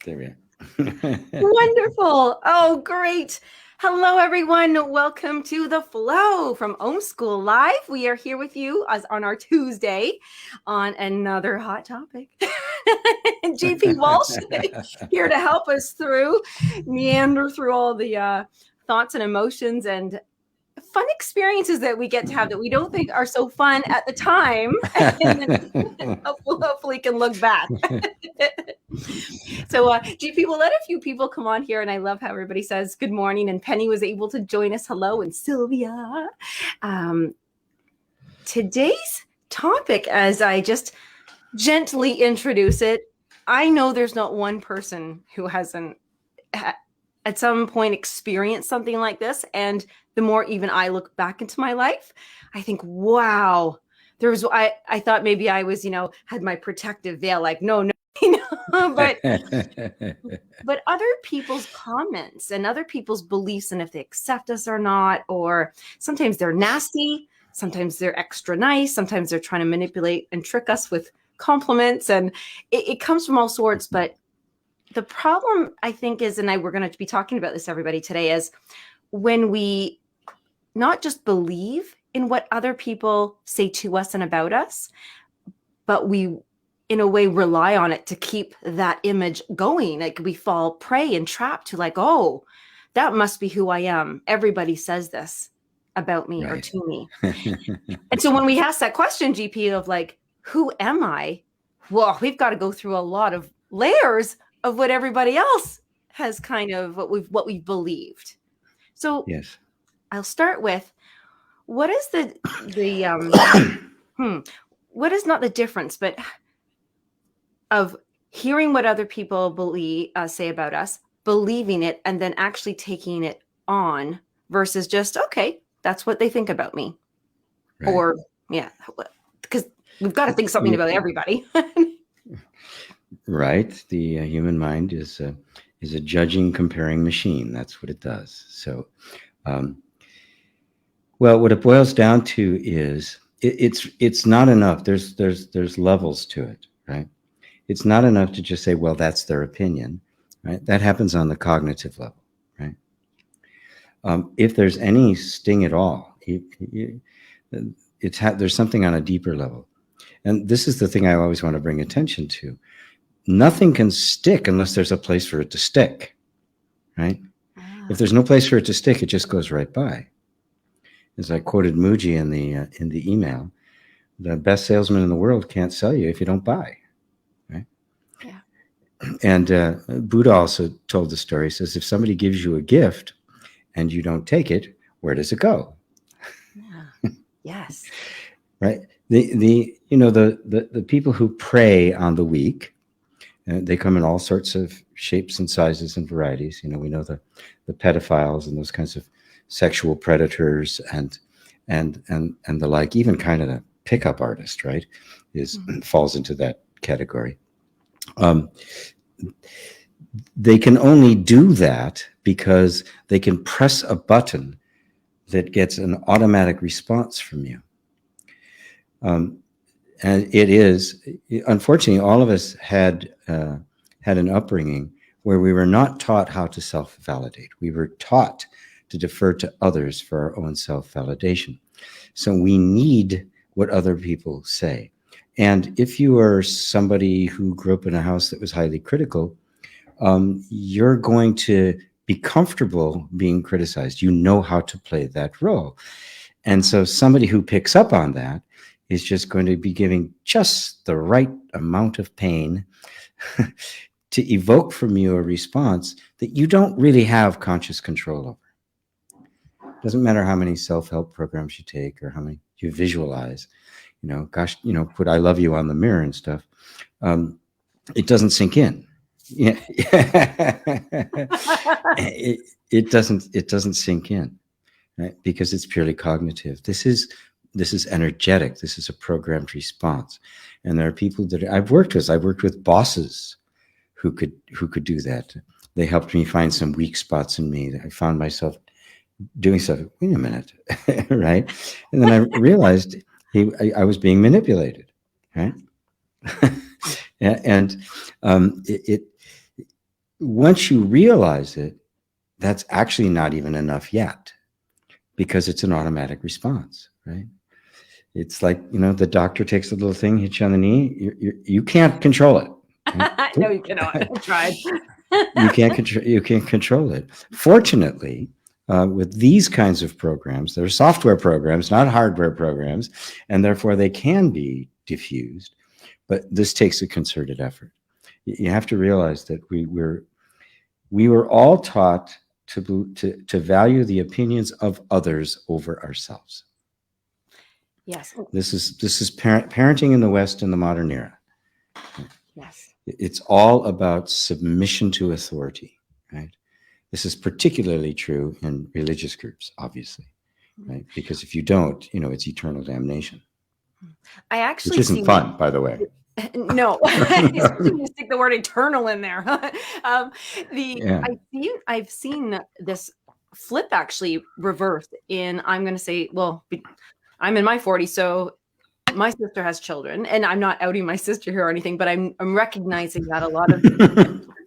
There we are. Wonderful. Oh, great. Hello, everyone. Welcome to The Flow from Om School Live. We are here with you as on our Tuesday on another hot topic. GP Walsh here to help us meander through all the thoughts and emotions and fun experiences that we get to have that we don't think are so fun at the time, and then hopefully can look back. So GP, we'll let a few people come on here, and I love how everybody says good morning, and Penny was able to join us. Hello, and Sylvia. Today's topic, as I just gently introduce it, I know there's not one person who hasn't at some point experienced something like this, and the more even I look back into my life, I think, wow, I thought maybe I was, had my protective veil, like, no, but other people's comments and other people's beliefs, and if they accept us or not, or sometimes they're nasty, sometimes they're extra nice, sometimes they're trying to manipulate and trick us with compliments, and it comes from all sorts. But the problem, I think, is, and we're going to be talking about this, everybody, today, is when we not just believe in what other people say to us and about us, but we, in a way, rely on it to keep that image going. Like we fall prey and trapped to like, oh, that must be who I am. Everybody says this about me, right, or to me. And so when we ask that question, GP, of like, who am I? Well, we've got to go through a lot of layers of what everybody else has kind of what we've believed. So yes, I'll start with, what is what is not the difference, but of hearing what other people believe, say about us, believing it, and then actually taking it on, versus just, okay, that's what they think about me. Right. Or, yeah, because we've got to think something about everybody. Right. The human mind is a judging, comparing machine. That's what it does. So, well, what it boils down to is it's not enough. There's levels to it, right? It's not enough to just say, well, that's their opinion, right? That happens on the cognitive level, right? If there's any sting at all, there's something on a deeper level. And this is the thing I always want to bring attention to. Nothing can stick unless there's a place for it to stick, right? If there's no place for it to stick, it just goes right by. As I quoted Mooji in the email, the best salesman in the world can't sell you if you don't buy, right? Yeah. And Buddha also told the story. He says, if somebody gives you a gift and you don't take it, where does it go? Yeah. Yes. Right. The people who prey on the weak, they come in all sorts of shapes and sizes and varieties. We know the pedophiles and those kinds of sexual predators and the like. Even kind of the pickup artist, right, falls into that category. They can only do that because they can press a button that gets an automatic response from you. And it is, unfortunately, all of us had an upbringing where we were not taught how to self-validate. We were taught to defer to others for our own self-validation. So we need what other people say. And if you are somebody who grew up in a house that was highly critical, you're going to be comfortable being criticized. You know how to play that role. And so somebody who picks up on that is just going to be giving just the right amount of pain to evoke from you a response that you don't really have conscious control over. Doesn't matter how many self-help programs you take or how many you visualize, put I love you on the mirror and stuff. It doesn't sink in. Yeah. it doesn't sink in, right? Because it's purely cognitive. This is energetic. This is a programmed response. And there are people that I've worked with bosses who could do that. They helped me find some weak spots in me. I found myself doing stuff. Wait a minute, right? And then I realized I was being manipulated, right? And once you realize it, that's actually not even enough yet, because it's an automatic response, right? It's like, the doctor takes a little thing, hits you on the knee. You can't control it. Right? No, you cannot. I tried. You can't control it. Fortunately, with these kinds of programs, they're software programs, not hardware programs, and therefore they can be diffused. But this takes a concerted effort. You have to realize that we were all taught to value the opinions of others over ourselves. Yes. This is parenting in the West in the modern era. Yes. It's all about submission to authority, right? This is particularly true in religious groups, obviously, right? Because if you don't, it's eternal damnation. I actually which isn't fun, by the way. No, you stick the word eternal in there. I've seen this flip actually reversed in, I'm going to say, well, I'm in my 40s, so my sister has children, and I'm not outing my sister here or anything, but I'm recognizing that a lot of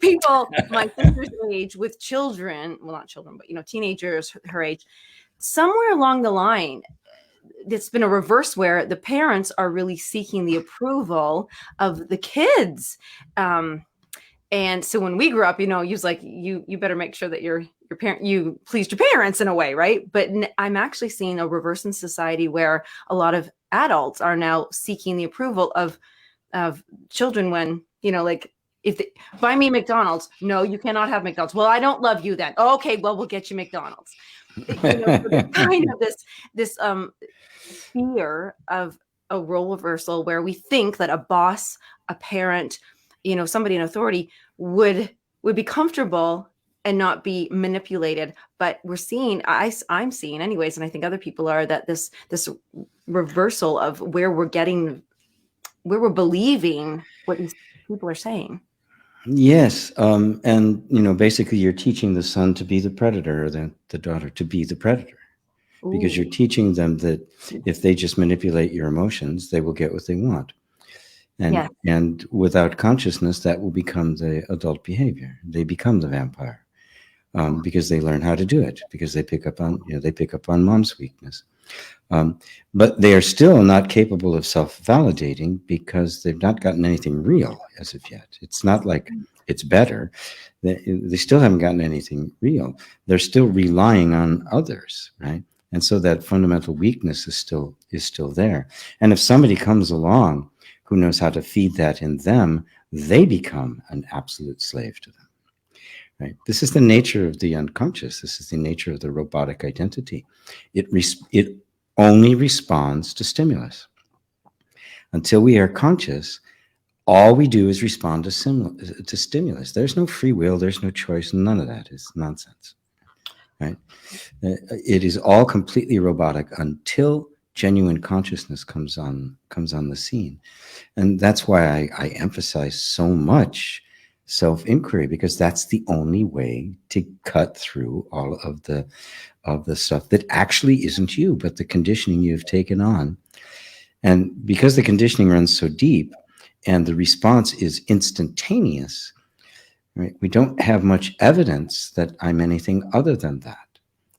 people my sister's age with children, well, not children, but teenagers her age, somewhere along the line, it's been a reverse where the parents are really seeking the approval of the kids. And so when we grew up, you was like, you better make sure that your parent, you pleased your parents in a way, right? But I'm actually seeing a reverse in society where a lot of adults are now seeking the approval of children when, like, if they buy me McDonald's, no, you cannot have McDonald's. Well, I don't love you then. Oh, okay, well, we'll get you McDonald's. So kind of this fear of a role reversal where we think that a boss, a parent, somebody in authority would be comfortable and not be manipulated. But we're seeing, I'm seeing anyways, and I think other people are, that this reversal of where we're believing what these people are saying. Yes. And, basically you're teaching the son to be the predator, or the daughter to be the predator. Ooh. Because you're teaching them that if they just manipulate your emotions, they will get what they want. And without consciousness, that will become the adult behavior. They become the vampire, because they learn how to do it, because they pick up on mom's weakness. But they are still not capable of self-validating because they've not gotten anything real as of yet. It's not like it's better. They still haven't gotten anything real. They're still relying on others, right? And so that fundamental weakness is still there. And if somebody comes along who knows how to feed that in them, they become an absolute slave to them. Right? This is the nature of the unconscious. This is the nature of the robotic identity. It only responds to stimulus. Until we are conscious, all we do is respond to stimulus. There's no free will, there's no choice, none of that is nonsense. Right? It is all completely robotic until genuine consciousness comes on the scene. And that's why I emphasize so much self-inquiry, because that's the only way to cut through all of the stuff that actually isn't you, but the conditioning you've taken on. And because the conditioning runs so deep and the response is instantaneous, right, we don't have much evidence that I'm anything other than that.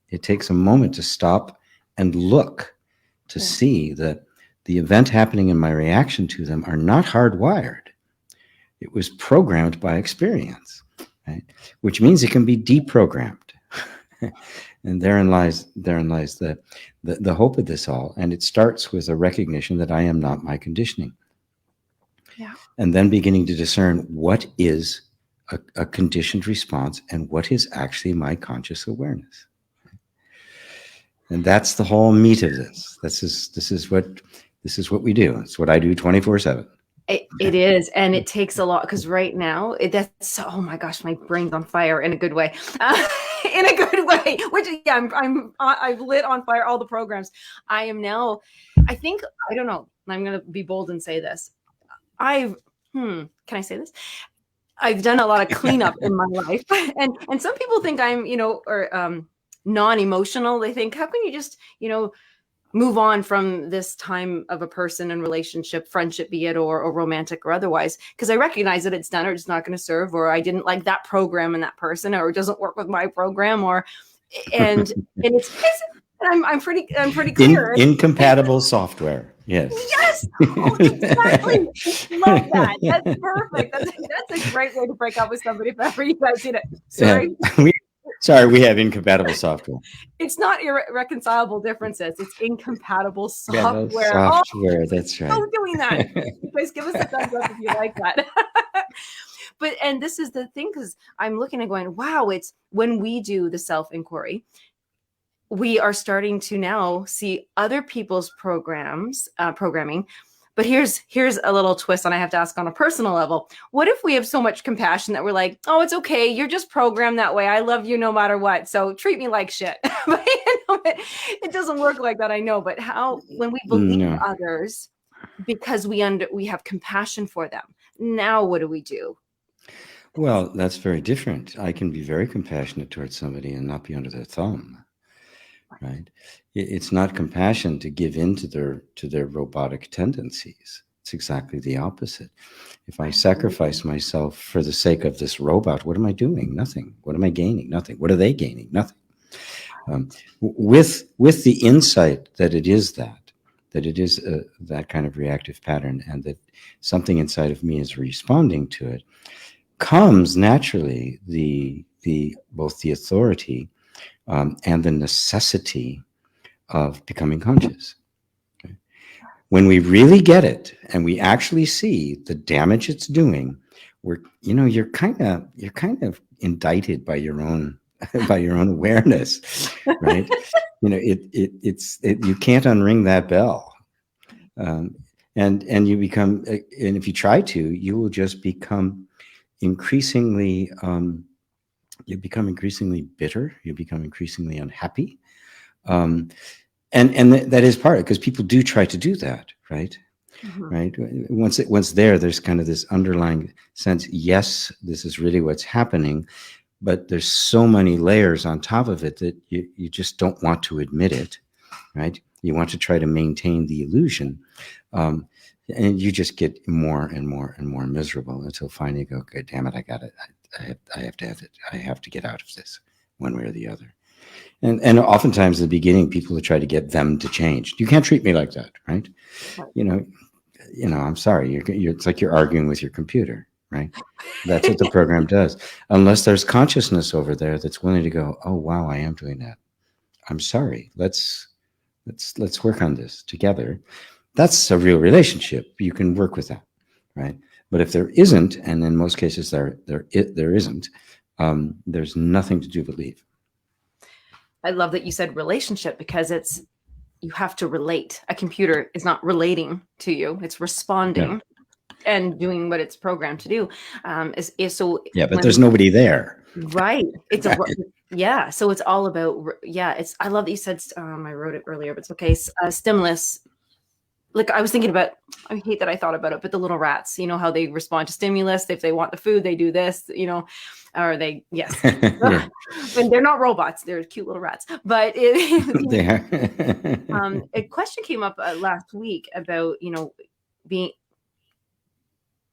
It takes a moment to stop and look to see that the event happening in my reaction to them are not hardwired. It was programmed by experience, right? Which means it can be deprogrammed. And therein lies the hope of this all. And it starts with a recognition that I am not my conditioning. Yeah. And then beginning to discern what is a conditioned response and what is actually my conscious awareness. And that's the whole meat of this. This is what we do. It's what I do 24/7. It is, and it takes a lot, because right now that's, oh my gosh, my brain's on fire in a good way, in a good way. Which I've lit on fire all the programs. I am now. I think, I don't know. I'm going to be bold and say this. Can I say this? I've done a lot of cleanup in my life, and some people think I'm, or non-emotional. They think, how can you just, move on from this time of a person and relationship, friendship, be it, or romantic or otherwise, because I recognize that it's done or it's not going to serve, or I didn't like that program and that person, or it doesn't work with my program, or and it's I'm pretty clear. Incompatible software. Yes. Yes. Oh, exactly. Love that. That's perfect. That's a great way to break up with somebody if ever you guys did it. Sorry. Sorry, we have incompatible software. It's not irreconcilable differences. It's incompatible software. Software, that's right. Stop doing that. Please give us a thumbs up if you like that. But, and this is the thing, because I'm looking and going, wow, it's when we do the self-inquiry, we are starting to now see other people's programming. But here's a little twist, and I have to ask on a personal level. What if we have so much compassion that we're like, oh, it's okay. You're just programmed that way. I love you no matter what. So treat me like shit. But it doesn't work like that, I know. But how, when we believe others, because we have compassion for them, now what do we do? Well, that's very different. I can be very compassionate towards somebody and not be under their thumb. Right? It's not compassion to give in to their robotic tendencies. It's exactly the opposite. If I sacrifice myself for the sake of this robot, what am I doing? Nothing. What am I gaining? Nothing. What are they gaining? Nothing. With the insight that it is that it is that kind of reactive pattern, and that something inside of me is responding to it, comes naturally both the authority and the necessity of becoming conscious. Okay? When we really get it and we actually see the damage it's doing, you're kind of indicted by your own awareness, right? You can't unring that bell, and you become, and if you try to, you will just become increasingly. You become increasingly bitter. You become increasingly unhappy, and that is part, because people do try to do that, right? Mm-hmm. Right. Once there's kind of this underlying sense. Yes, this is really what's happening, but there's so many layers on top of it that you just don't want to admit it, right? You want to try to maintain the illusion, and you just get more and more and more miserable until finally you go, "God damn it, I got it. I have to have it. I have to get out of this one way or the other." And oftentimes in the beginning, people will try to get them to change. You can't treat me like that, right? I'm sorry. It's like you're arguing with your computer, right? That's what the program does. Unless there's consciousness over there that's willing to go, "Oh wow, I am doing that. I'm sorry. Let's work on this together." That's a real relationship. You can work with that, right? But if there isn't, and in most cases there isn't, there's nothing to do but leave. I love that you said relationship, because you have to relate. A computer is not relating to you; it's responding and doing what it's programmed to do. So yeah, but there's nobody there, right? It's so it's all about I love that you said. I wrote it earlier, but it's okay. Stimulus. Like I was thinking about, I hate that I thought about it, but the little rats, how they respond to stimulus. If they want the food, they do this, or they, yes. Yeah. And they're not robots. They're cute little rats. But a question came up last week about,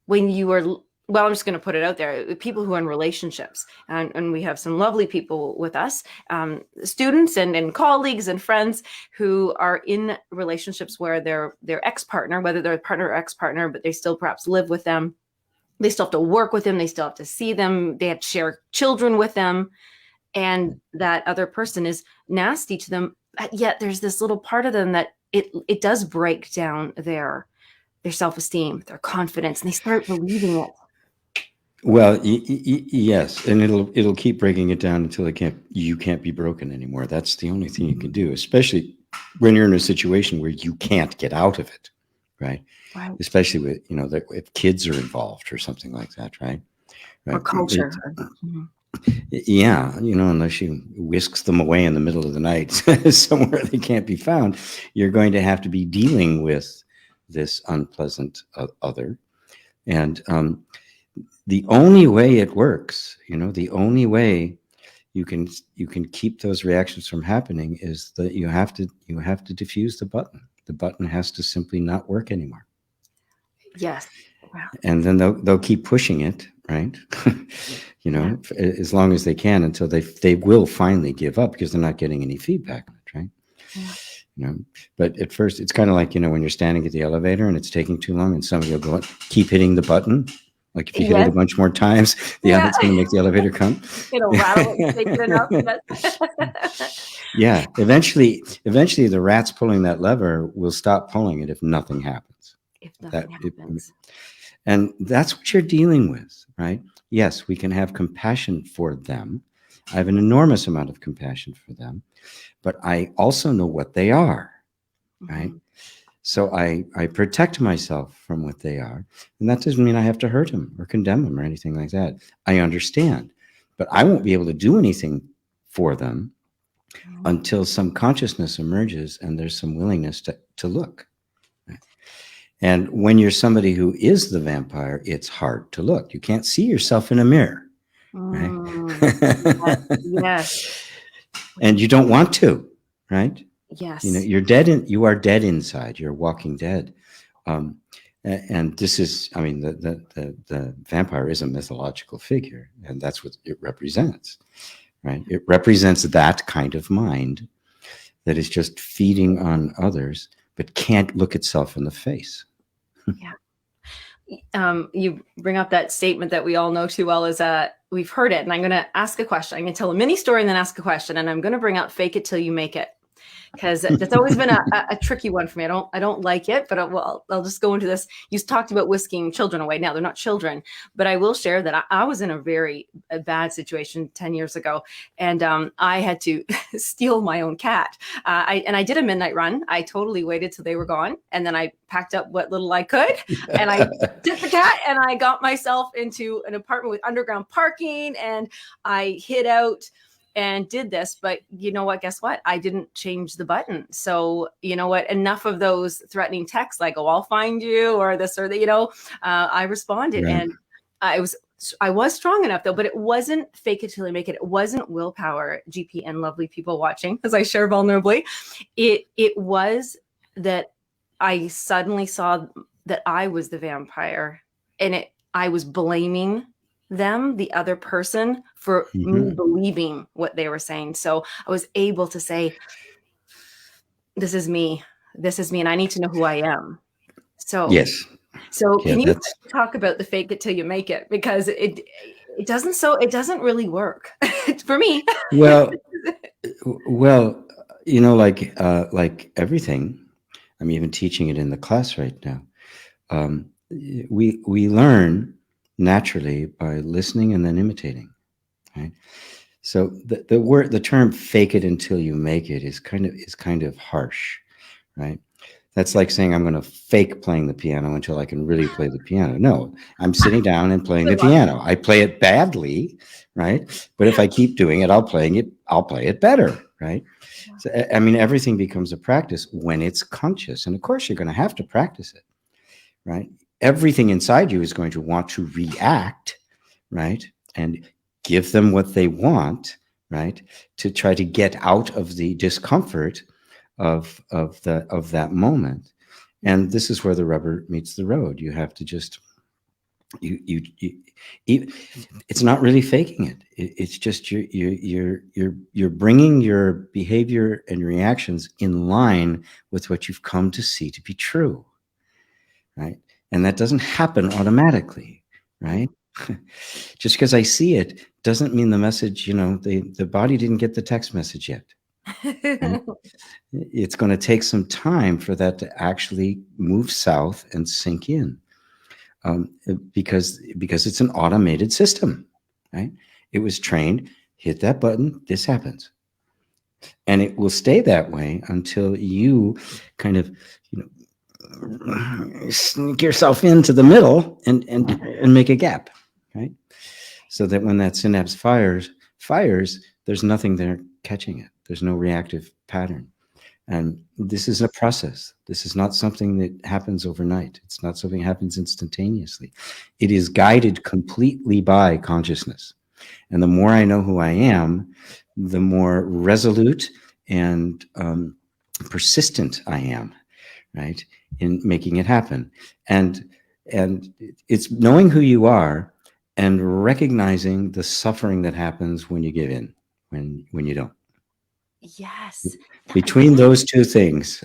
when you were, well, I'm just going to put it out there, people who are in relationships, and we have some lovely people with us, students and colleagues and friends who are in relationships where their ex-partner, whether they're partner or ex-partner, but they still perhaps live with them. They still have to work with them. They still have to see them. They have to share children with them. And that other person is nasty to them. Yet there's this little part of them that it does break down their self-esteem, their confidence, and they start believing it. Well, yes, and it'll keep breaking it down until you can't be broken anymore. That's the only thing you can do, especially when you're in a situation where you can't get out of it, right? Right. Especially with if kids are involved or something like that, right? Or culture. Yeah, unless she whisks them away in the middle of the night somewhere they can't be found, you're going to have to be dealing with this unpleasant other, and the only way it works, the only way you can keep those reactions from happening is that you have to diffuse the button. The button has to simply not work anymore. Yes. Wow. And then they'll keep pushing it, right? As long as they can, until they will finally give up, because they're not getting any feedback, right? Yeah. But at first it's kind of like, when you're standing at the elevator and it's taking too long, and somebody will go, keep hitting the button. Like if you hit it a bunch more times, it's going to make the elevator come. It'll rattle and take it enough. Yeah. Eventually the rats pulling that lever will stop pulling it if nothing happens. And that's what you're dealing with, right? Yes, we can have compassion for them. I have an enormous amount of compassion for them, but I also know what they are, right? So I protect myself from what they are. And that doesn't mean I have to hurt them or condemn them or anything like that. I understand, but I won't be able to do anything for them until some consciousness emerges and there's some willingness to look. And when you're somebody who is the vampire, it's hard to look. You can't see yourself in a mirror, right? Yes. And you don't want to, right? Yes. You're dead. You are dead inside. You're walking dead. And this is, the vampire is a mythological figure, and that's what it represents, right? It represents that kind of mind that is just feeding on others, but can't look itself in the face. Yeah. You bring up that statement that we all know too well, is we've heard it. And I'm going to ask a question. I'm going to tell a mini story and then ask a question. And I'm going to bring up fake it till you make it, because that's always been a tricky one for me. I don't like it, but I'll just go into this. You talked about whisking children away. Now they're not children, but I will share that I was in a very bad situation 10 years ago, and I had to steal my own cat. I did a midnight run. I totally waited till they were gone, and then I packed up what little I could, and I took the cat, and I got myself into an apartment with underground parking, and I hid out and did this. But you know what, guess what? I didn't change the button. So you know what, enough of those threatening texts like, oh, I'll find you, or this or that, I responded. Right. And I was strong enough though, but it wasn't fake it till you make it. It wasn't willpower, GP and lovely people watching, as I share vulnerably. It was that I suddenly saw that I was the vampire, and I was blaming them, the other person, for me believing what they were saying. So I was able to say, this is me, and I need to know who I am. So yes. So can you talk about the fake it till you make it? Because it doesn't really work for me. Well, like everything, I'm even teaching it in the class right now. We learn naturally by listening and then imitating, right? So the term "fake it until you make it" is kind of harsh, right? That's like saying I'm going to fake playing the piano until I can really play the piano. No, I'm sitting down and playing the piano. I play it badly, right? But if I keep doing it, I'll play it better, right? So everything becomes a practice when it's conscious, and of course you're going to have to practice it, right? Everything inside you is going to want to react, right? And give them what they want, right? To try to get out of the discomfort of that moment. And this is where the rubber meets the road. You have to just, it's not really faking it. It's just you're bringing your behavior and reactions in line with what you've come to see to be true, right? And that doesn't happen automatically, right? Just because I see it doesn't mean the message, the body didn't get the text message yet. Right? It's going to take some time for that to actually move south and sink in, because it's an automated system, right? It was trained, hit that button, this happens. And it will stay that way until you kind of, sneak yourself into the middle and make a gap, right? So that when that synapse fires, there's nothing there catching it. There's no reactive pattern. And this is a process. This is not something that happens overnight. It's not something that happens instantaneously. It is guided completely by consciousness. And the more I know who I am, the more resolute and persistent I am, right, in making it happen. And it's knowing who you are and recognizing the suffering that happens when you give in, when you don't. Yes. Between those two things,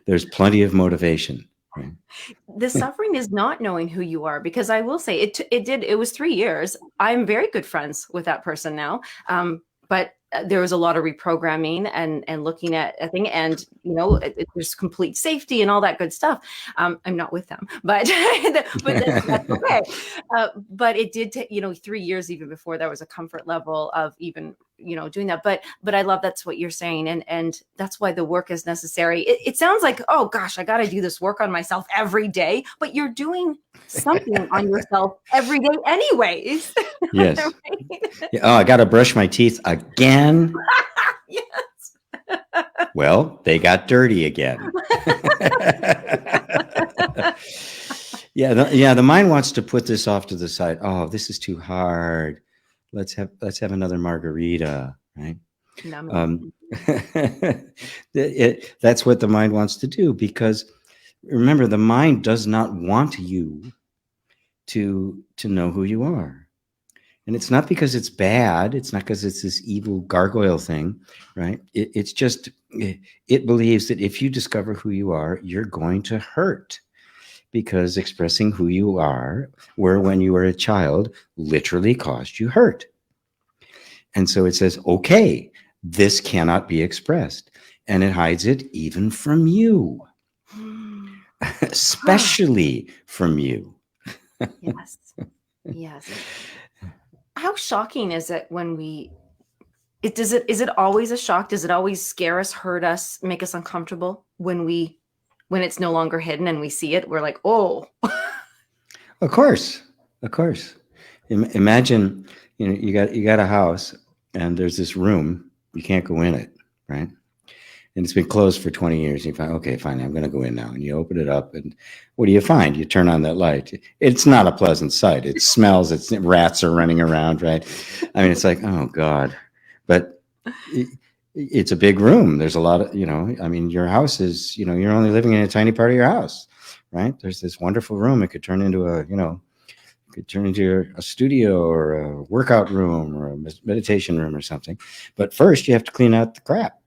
there's plenty of motivation. Right? The suffering is not knowing who you are, because I will say it was 3 years. I'm very good friends with that person now. But there was a lot of reprogramming and looking at a thing, and there's complete safety and all that good stuff. I'm not with them, but that's okay. But it did take 3 years even before there was a comfort level of even doing that. But I love that's what you're saying, and that's why the work is necessary. It sounds like, oh gosh, I got to do this work on myself every day, but you're doing something on yourself every day anyways. Yes. Right? Yeah, oh, I got to brush my teeth again. Yes. Well, they got dirty again. The mind wants to put this off to the side. Oh, this is too hard. Let's have another margarita, right? That's what the mind wants to do, because remember, the mind does not want you to know who you are. And it's not because it's bad. It's not because it's this evil gargoyle thing, right? It's just, it believes that if you discover who you are, you're going to hurt, because expressing who you are, where when you were a child, literally caused you hurt. And so it says, okay, this cannot be expressed. And it hides it even from you, especially from you. Yes. Yes. How shocking is it when is it always a shock? Does it always scare us, hurt us, make us uncomfortable when it's no longer hidden and we see it? We're like, oh. Of course. Imagine, you got a house and there's this room, you can't go in it, right? And it's been closed for 20 years. You find, okay, fine, I'm going to go in now. And you open it up, and what do you find? You turn on that light. It's not a pleasant sight. It smells. Rats are running around, right? I mean, it's like, oh God. But it's a big room. There's a lot of, I mean, your house is, you're only living in a tiny part of your house, right? There's this wonderful room. It could turn into a studio or a workout room or a meditation room or something. But first, you have to clean out the crap.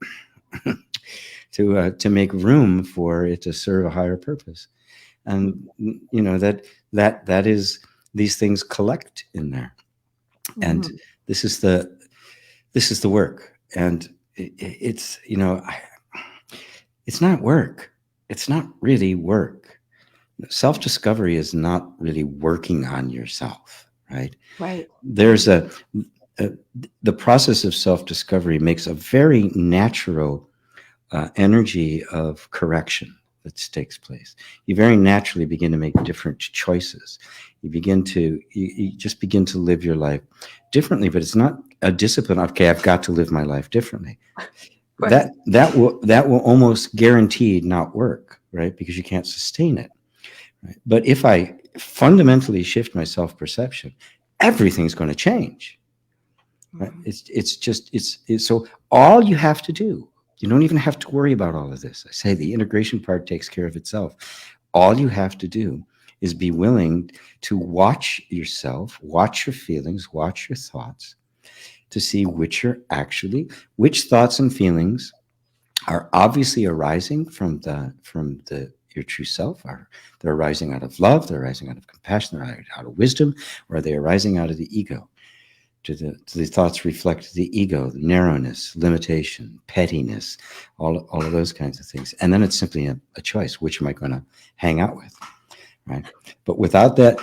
to make room for it to serve a higher purpose. And that is, these things collect in there. And this is the work. And it's not work. It's not really work. Self-discovery is not really working on yourself, right? Right. There's the process of self-discovery makes a very natural energy of correction that takes place. You very naturally begin to make different choices. You just begin to live your life differently, but it's not a discipline. Okay, I've got to live my life differently. Right. That will almost guaranteed not work, right? Because you can't sustain it. Right? But if I fundamentally shift my self-perception, everything's going to change. Right? It's so all you have to do. You don't even have to worry about all of this. I say the integration part takes care of itself. All you have to do is be willing to watch yourself, watch your feelings, watch your thoughts, to see which thoughts and feelings are obviously arising from your true self. They're arising out of love, they're arising out of compassion, they're out of wisdom, or are they arising out of the ego? Do the thoughts reflect the ego, the narrowness, limitation, pettiness, all of those kinds of things? And then it's simply a choice. Which am I going to hang out with, right? But without that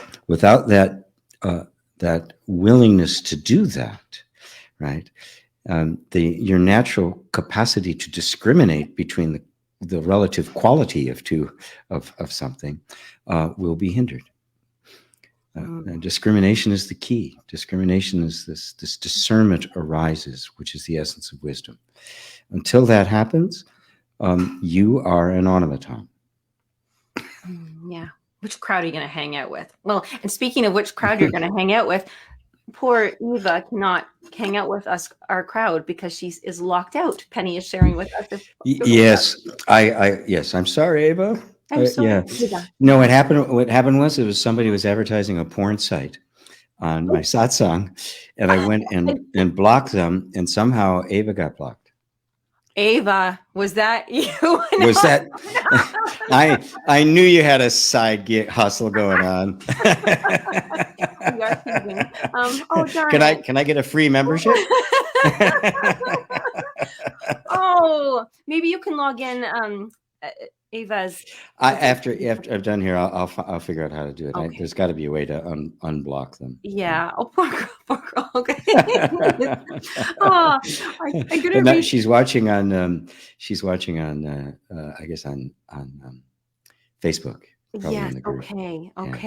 willingness to do that, right? Your natural capacity to discriminate between the relative quality of something will be hindered. And discrimination is the key. Discrimination is this discernment arises, which is the essence of wisdom. Until that happens, you are an automaton. Yeah. Which crowd are you going to hang out with? Well, and speaking of which crowd you're going to hang out with, poor Eva cannot hang out with us, our crowd, because she is locked out. Penny is sharing with us. Yes, yes. I'm sorry, Ava. I'm sorry, Yeah. Eva. No, what happened? What happened was it was somebody was advertising a porn site on my satsang, and I went and blocked them, and somehow Ava got blocked. Ava, was that you? Was that? I knew you had a side gig hustle going on. We are teasing. Oh darn Can it. I get a free membership? Oh, maybe you can log in. Ava's. After I'm done here, I'll figure out how to do it. Okay. There's got to be a way to unblock them. Yeah. Oh, poor girl. Okay. Oh, I'm gonna read. She's watching on. I guess on Facebook. Yeah. In the group. Okay. Yeah.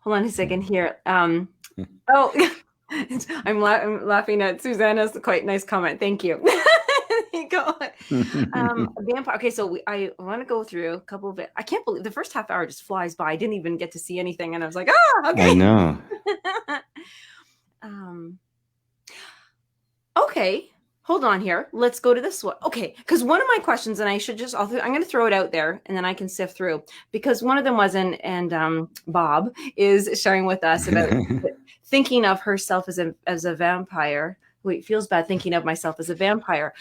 Hold on a second here. Oh, I'm laughing at Susanna's quite nice comment. Thank you. Go vampire. Okay, so I want to go through a couple of it. I can't believe the first half hour just flies by. I didn't even get to see anything, and I was like, okay. I know. Okay, hold on here. Let's go to this one. Okay, because one of my questions, and I'm going to throw it out there, and then I can sift through, because one of them was, and Bob is sharing with us about thinking of herself as a vampire. Wait, feels bad thinking of myself as a vampire.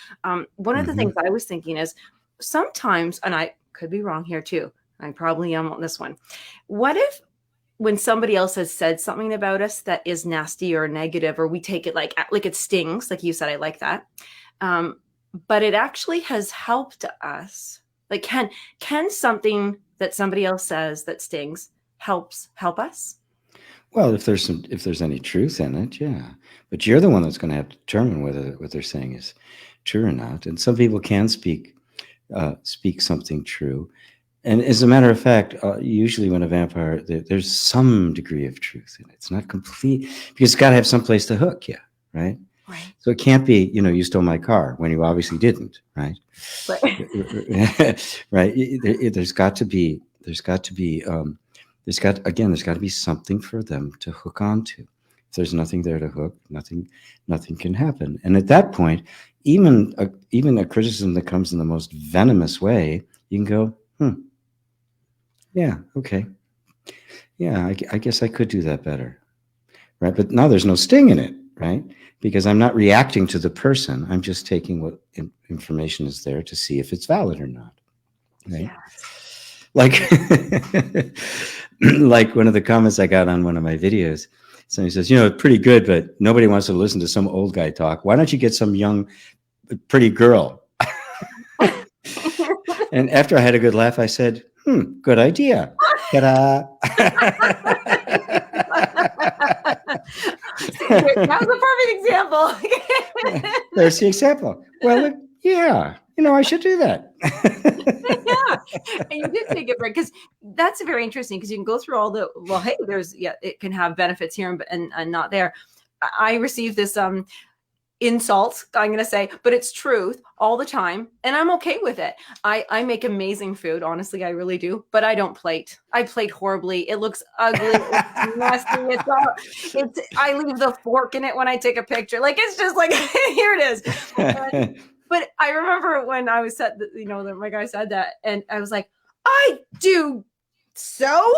One of the things I was thinking is sometimes, and I could be wrong here too, I probably am on this one. What if when somebody else has said something about us that is nasty or negative, or we take it like it stings, like you said, I like that. But it actually has helped us. Like, can something that somebody else says that stings help us? Well, if there's any truth in it, yeah. But you're the one that's going to have to determine whether what they're saying is true or not. And some people can speak something true. And as a matter of fact, usually when a vampire, there's some degree of truth in it. It's not complete, because it's got to have some place to hook you, right? Right. So it can't be, you stole my car when you obviously didn't, right? Right. There's got to be something for them to hook onto. If there's nothing there to hook, nothing can happen. And at that point, even a criticism that comes in the most venomous way, you can go, yeah, okay, yeah, I guess I could do that better, right? But now there's no sting in it, right? Because I'm not reacting to the person. I'm just taking what information is there to see if it's valid or not, right? Yes. Like one of the comments I got on one of my videos, somebody says, it's pretty good, but nobody wants to listen to some old guy talk. Why don't you get some young, pretty girl? And after I had a good laugh, I said, good idea. Ta-da. That was a perfect example. There's the example. Well, yeah, I should do that. Yeah, and you did take a break, because that's very interesting, because you can go through all the, hey, it can have benefits here and not there. I received this insult, I'm going to say, but it's truth all the time, and I'm okay with it. I make amazing food, honestly, I really do, but I don't plate. I plate horribly. It looks ugly. It's messy. I leave the fork in it when I take a picture. Like, it's just like, here it is. But I remember when I was said, that my guy said that, and I was like, I do so.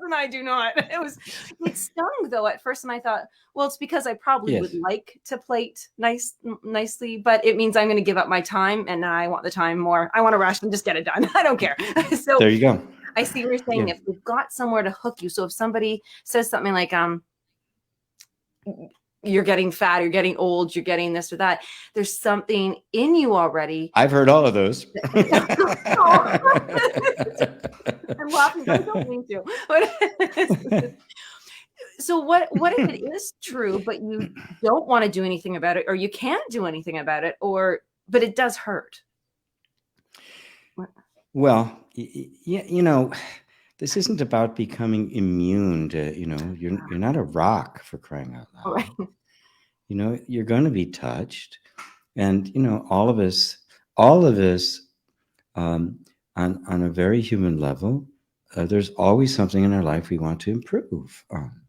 And I do not. It stung though at first, and I thought, well, it's because I probably would like to plate nicely, but it means I'm going to give up my time, and I want the time more. I want to rush and just get it done. I don't care. So there you go. I see what you're saying. If we've got somewhere to hook you, so if somebody says something like, you're getting fat, you're getting old, you're getting this or that, there's something in you already. I've heard all of those. I'm laughing, but I don't mean to. So what if it is true, but you don't want to do anything about it, or you can't do anything about it, but it does hurt? Well, this isn't about becoming immune to, you're not a rock, for crying out loud. Right. You're going to be touched, and all of us on a very human level, there's always something in our life we want to improve on,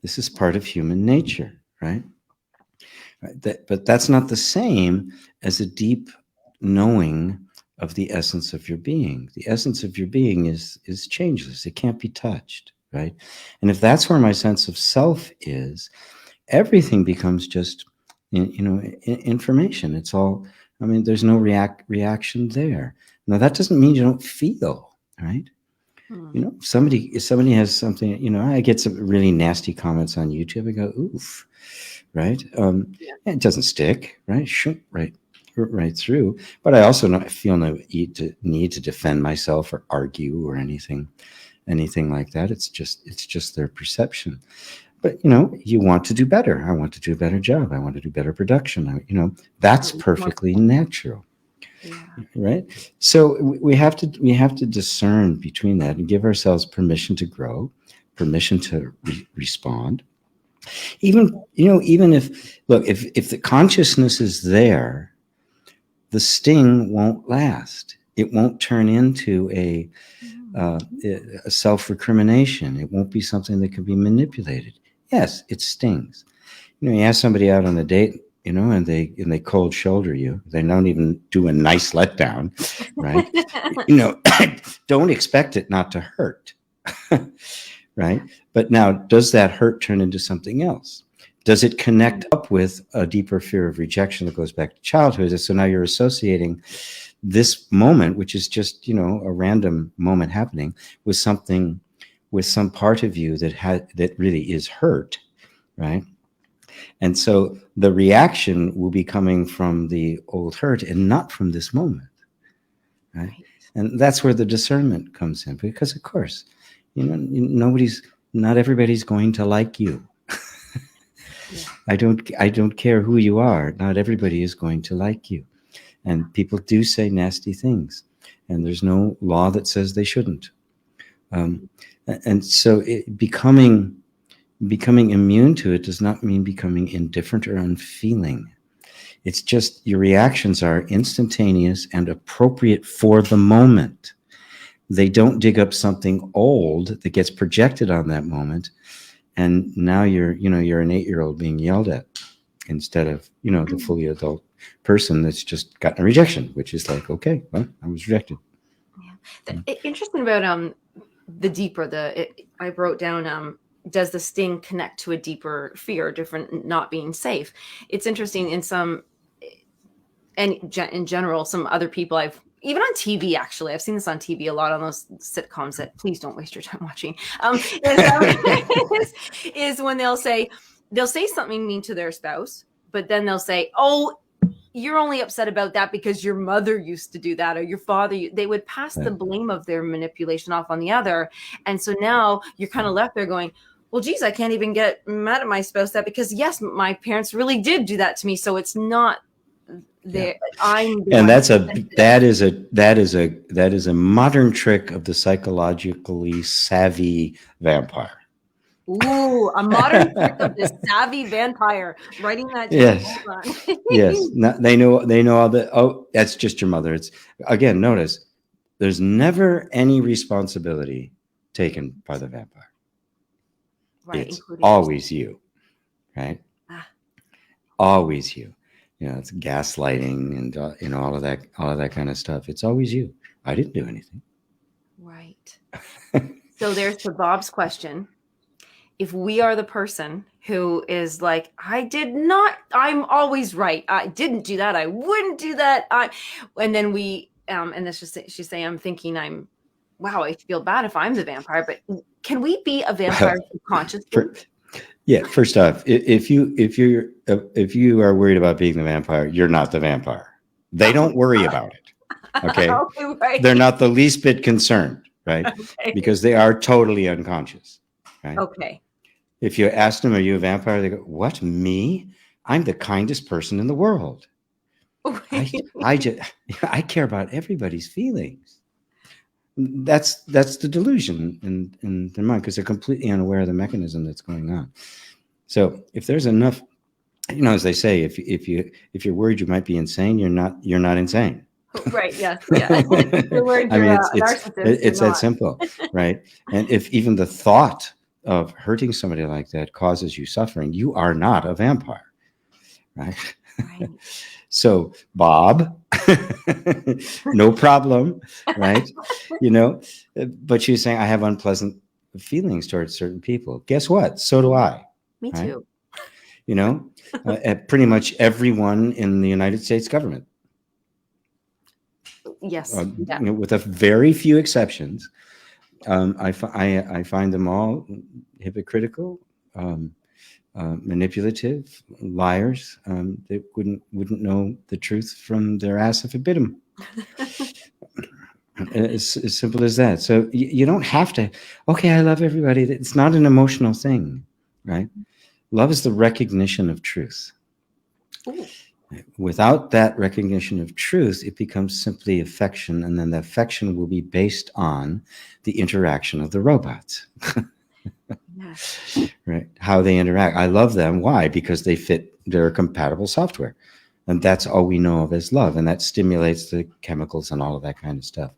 This is part of human nature, right? But that's not the same as a deep knowing of the essence of your being. The essence of your being is changeless. It can't be touched, right? And if that's where my sense of self is, everything becomes just, information. It's all, I mean, there's no reaction there. Now, that doesn't mean you don't feel, right? If somebody has something, I get some really nasty comments on YouTube. I go, oof, right? It doesn't stick, right? Shoot, right through. But I also feel no need to defend myself or argue or anything like that. It's just their perception. But you want to do better. I want to do a better job. I want to do better production. That's perfectly natural. Yeah. Right. So we have to discern between that and give ourselves permission to grow, permission to respond. Even if the consciousness is there, the sting won't last. It won't turn into a self-recrimination. It won't be something that can be manipulated. Yes, it stings. You ask somebody out on a date, and they cold shoulder you. They don't even do a nice letdown, right? Don't expect it not to hurt, right? But now, does that hurt turn into something else? Does it connect up with a deeper fear of rejection that goes back to childhood? So now you're associating this moment, which is just, a random moment happening, with something, with some part of you that really is hurt, right? And so the reaction will be coming from the old hurt and not from this moment, right? And that's where the discernment comes in, because of course, not everybody's going to like you. I don't care who you are. Not everybody is going to like you. And people do say nasty things, and there's no law that says they shouldn't. And so becoming immune to it does not mean becoming indifferent or unfeeling. It's just your reactions are instantaneous and appropriate for the moment. They don't dig up something old that gets projected on that moment, and now you're an 8-year-old being yelled at instead of the fully adult person that's just gotten a rejection, which is like, okay, well, I was rejected. Yeah. Interesting about the deeper I wrote down does the sting connect to a deeper fear, different not being safe? It's interesting in in general, some other people even on TV, actually, I've seen this on TV a lot on those sitcoms that please don't waste your time watching. Is when they'll say something mean to their spouse, but then they'll say, "Oh, you're only upset about that because your mother used to do that, or your father." They would pass the blame of their manipulation off on the other, and so now you're kind of left there going, "Well, geez, I can't even get mad at my spouse that because yes, my parents really did do that to me, so it's not." There, and that is a modern trick of the psychologically savvy vampire. Ooh, a modern trick of the savvy vampire. Writing that down. Yes. Yes. They know all the. Oh, that's just your mother. It's again. Notice, there's never any responsibility taken by the vampire. Right. It's always you, right? Always you. It's gaslighting and all of that kind of stuff. It's always you. I didn't do anything. Right. So there's the Bob's question. If we are the person who is like, I'm always right. I didn't do that. I wouldn't do that. And then we, and that's just, she's saying, I'm thinking wow, I feel bad if I'm the vampire, but can we be a vampire consciously? Yeah. First off, if you are worried about being the vampire, you're not the vampire. They don't worry about it. Okay. Right. They're not the least bit concerned, right? Okay. Because they are totally unconscious. Right? Okay. If you ask them, "Are you a vampire?" They go, "What, me? I'm the kindest person in the world. I care about everybody's feelings." That's the delusion in their mind, because they're completely unaware of the mechanism that's going on. So if there's enough, as they say, if you're worried you might be insane, you're not insane. Right. Yes. Yeah. I mean, it's that simple, right? And if even the thought of hurting somebody like that causes you suffering, you are not a vampire, right? Right. So, Bob, no problem, right? You know, but you're saying I have unpleasant feelings towards certain people. Guess what? So do I. Me right? too. You know, at pretty much everyone in the United States government. Yes. Yeah. You know, with a very few exceptions. I find them all hypocritical, manipulative, liars. They wouldn't know the truth from their ass if it bit them. It's as simple as that. So you don't have to. Okay, I love everybody. It's not an emotional thing, right? Love is the recognition of truth. Ooh. Without that recognition of truth, it becomes simply affection, and then the affection will be based on the interaction of the robots. Yes. Right? How they interact. I love them. Why? Because they fit their compatible software. And that's all we know of as love. And that stimulates the chemicals and all of that kind of stuff.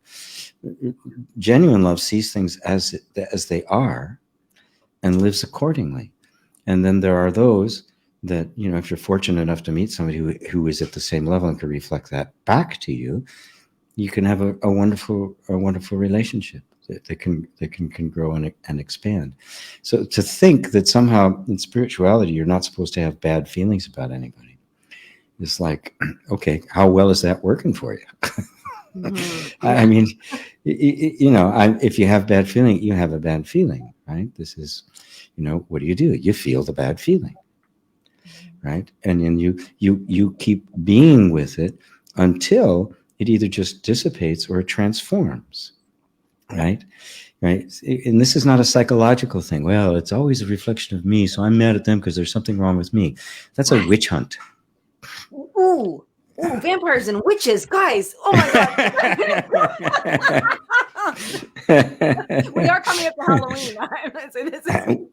Genuine love sees things as they are and lives accordingly. And then there are those that, you know, if you're fortunate enough to meet somebody who is at the same level and can reflect that back to you, you can have a wonderful relationship that can grow and expand. So to think that somehow in spirituality you're not supposed to have bad feelings about anybody is like, okay, how well is that working for you? Mm-hmm. I mean, you know, if you have bad feeling, you have a bad feeling, right? This is, you know, what do? You feel the bad feeling, right? And then you keep being with it until it either just dissipates or it transforms, right? Right. And this is not a psychological thing. Well, it's always a reflection of me, so I'm mad at them because there's something wrong with me. That's a witch hunt. Ooh, vampires and witches, guys! Oh my god, we are coming up to Halloween.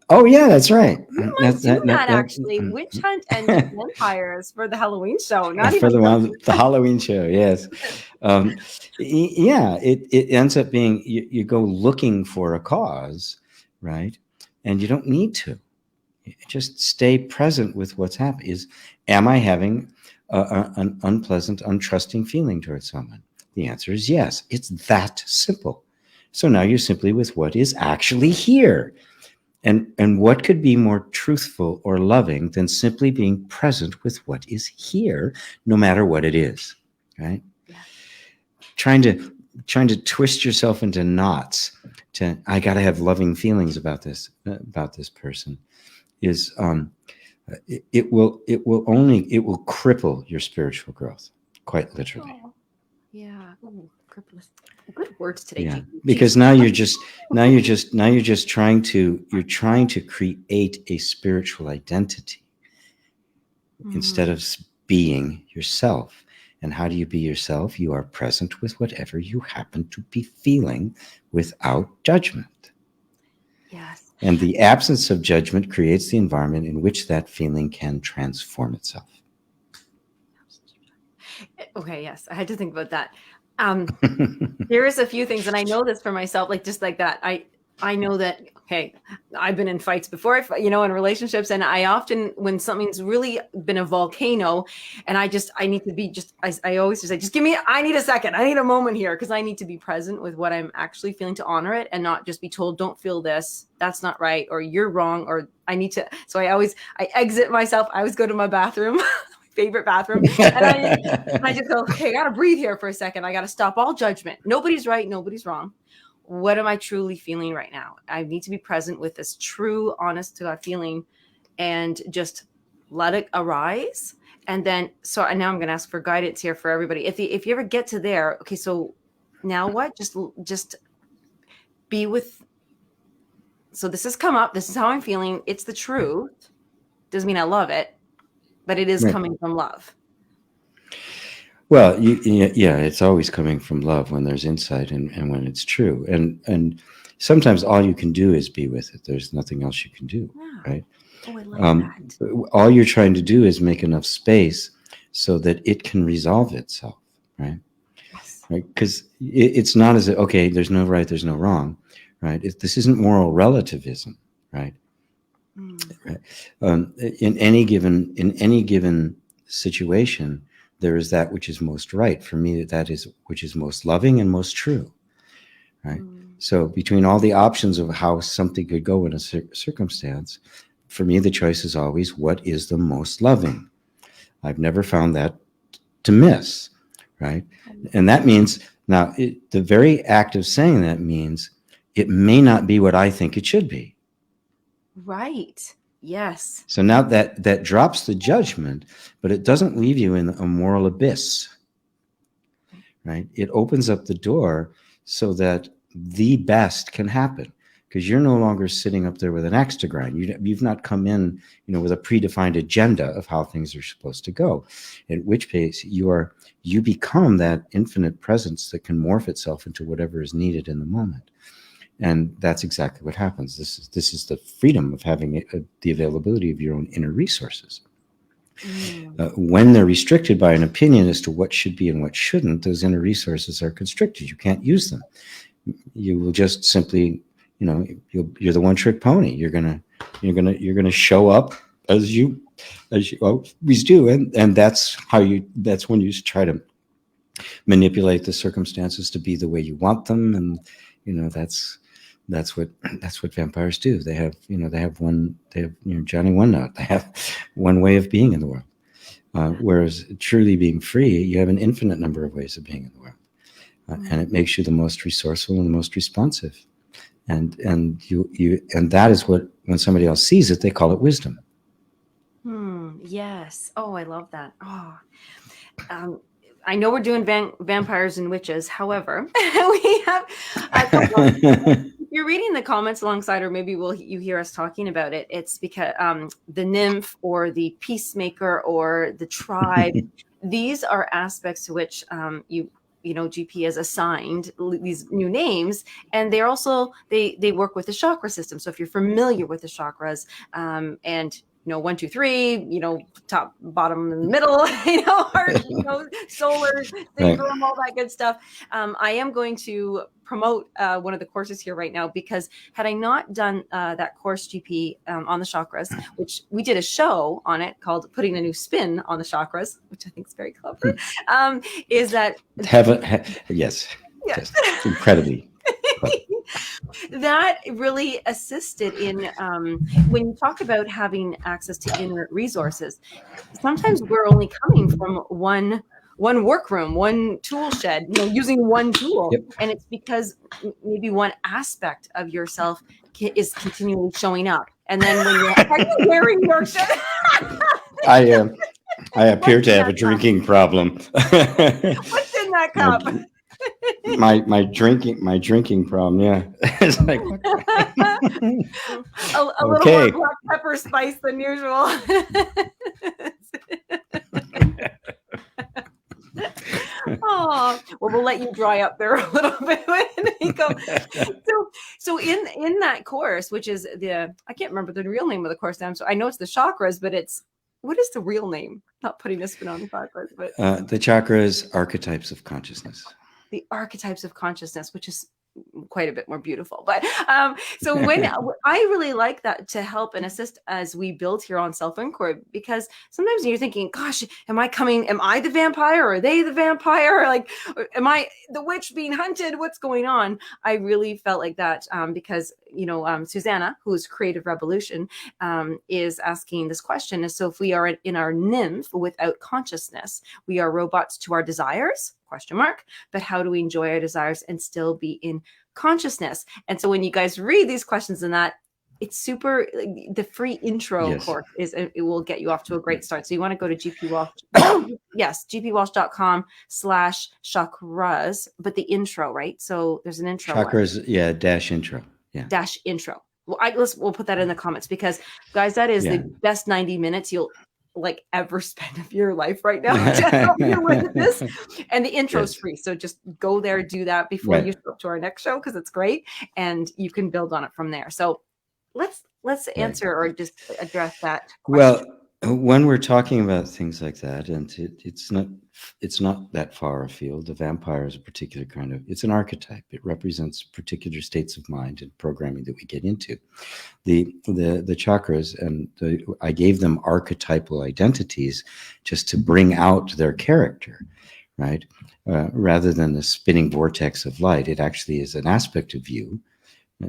Oh yeah, that's right. We might do that actually. Witch hunt and vampires for the Halloween show. Not for even the Halloween show. Yes. Yeah, it ends up being you go looking for a cause, right? And you don't need to. You just stay present with what's happening. Am I having an unpleasant, untrusting feeling towards someone? The answer is yes. It's that simple. So now you're simply with what is actually here. And what could be more truthful or loving than simply being present with what is here, no matter what it is, right? Yeah. Trying to twist yourself into knots to, I got to have loving feelings about this person is, it will cripple your spiritual growth, quite literally. Oh, yeah. Ooh, good words today. Yeah, because now you're just trying to create a spiritual identity instead of being yourself. And how do you be yourself? You are present with whatever you happen to be feeling without judgment. Yes. And the absence of judgment creates the environment in which that feeling can transform itself. Okay, yes, I had to think about that. There is a few things, and I know this for myself, like just like that. I know that, okay, I've been in fights before, you know, in relationships, and I often, when something's really been a volcano, and I need to be I always just say, just I need a second, I need a moment here, because I need to be present with what I'm actually feeling to honor it, and not just be told, don't feel this, that's not right, or you're wrong, or I need to. So I exit myself. I always go to my bathroom. Favorite bathroom, and I just go, okay, I gotta breathe here for a second. I gotta stop all judgment. Nobody's right, nobody's wrong. What am I truly feeling right now? I need to be present with this true, honest to God feeling, and just let it arise. And then, and now I'm gonna ask for guidance here for everybody. If you ever get to there, okay, so now what? Just be with. So this has come up. This is how I'm feeling. It's the truth. Doesn't mean I love it, but it is coming from love. Well, yeah, it's always coming from love when there's insight and when it's true. And sometimes all you can do is be with it. There's nothing else you can do, right? Oh, I like that. All you're trying to do is make enough space so that it can resolve itself, right? Yes. Right? Because it's not as if, okay, there's no right, there's no wrong, right? This isn't moral relativism, right? Mm. Right. In any given situation, there is that which is most right. For me, that is which is most loving and most true, right? Mm. So between all the options of how something could go in a circumstance, for me, the choice is always what is the most loving. I've never found that to miss, right? And that means now the very act of saying that means it may not be what I think it should be. Right. Yes. So now that drops the judgment, but it doesn't leave you in a moral abyss, right? It opens up the door so that the best can happen, because you're no longer sitting up there with an axe to grind. You've not come in, with a predefined agenda of how things are supposed to go. In which case you become that infinite presence that can morph itself into whatever is needed in the moment. And that's exactly what happens. This is the freedom of having the availability of your own inner resources. When they're restricted by an opinion as to what should be and what shouldn't, those inner resources are constricted. You can't use them. You will just simply, you're the one-trick pony. You're gonna show up as you always do, and that's when you try to manipulate the circumstances to be the way you want them, and that's what vampires do. They have Johnny One Note. They have one way of being in the world. Whereas truly being free, you have an infinite number of ways of being in the world, and it makes you the most resourceful and the most responsive. And that is what, when somebody else sees it, they call it wisdom. Yes. Oh, I love that. Oh. I know we're doing vampires and witches. However, we have a couple if you're reading the comments alongside, or maybe you hear us talking about it, it's because the nymph or the peacemaker or the tribe, these are aspects to which GP has assigned these new names, and they're also they work with the chakra system. So if you're familiar with the chakras, and 1, 2, 3, top, bottom, and middle, heart, solar, sacrum, all that good stuff. I am going to promote one of the courses here right now, because had I not done that course, GP, on the chakras, which we did a show on it called "Putting a New Spin on the Chakras," which I think is very clever, is that yes, incredibly. That really assisted in when you talk about having access to inner resources. Sometimes we're only coming from one workroom, one tool shed, using one tool. Yep. And it's because maybe one aspect of yourself is continually showing up. And then when are you wearing your shirt? I appear to have a drinking problem. What's in that cup? My drinking problem, yeah. It's like, a little more black pepper spice than usual. Oh, well, we'll let you dry up there a little bit, Nico. So in that course, which is I can't remember the real name of the course now. So I know it's the chakras, but what is the real name? Not putting a spin on the chakras, but the chakras, archetypes of consciousness. The archetypes of consciousness, which is quite a bit more beautiful. But so when I really like that to help and assist as we build here on Self-Inquiry, because sometimes you're thinking, gosh, am I the vampire, or are they the vampire? Like, am I the witch being hunted? What's going on? I really felt like that because, Susanna, who's Creative Revolution, is asking this question. So if we are in our nymph without consciousness, we are robots to our desires? ? But how do we enjoy our desires and still be in consciousness? And so when you guys read these questions and that, it's super, the free intro course it will get you off to a great start. So you want to go to GP Walsh, yes, gpwalsh.com/chakras, but the intro, right? So there's an intro. Chakras, dash intro. Yeah. Dash intro. Well, we'll put that in the comments, because guys, that is the best 90 minutes you'll ever spend of your life right now to help you with this. And the intro is free. So just go there, do that before you show up to our next show, because it's great. And you can build on it from there. So let's answer or just address that question. Well, When we're talking about things like that, and it's not that far afield. The vampire is a particular kind of, it's an archetype. It represents particular states of mind and programming that we get into. The chakras, and I gave them archetypal identities just to bring out their character, right? Rather than the spinning vortex of light, it actually is an aspect of you.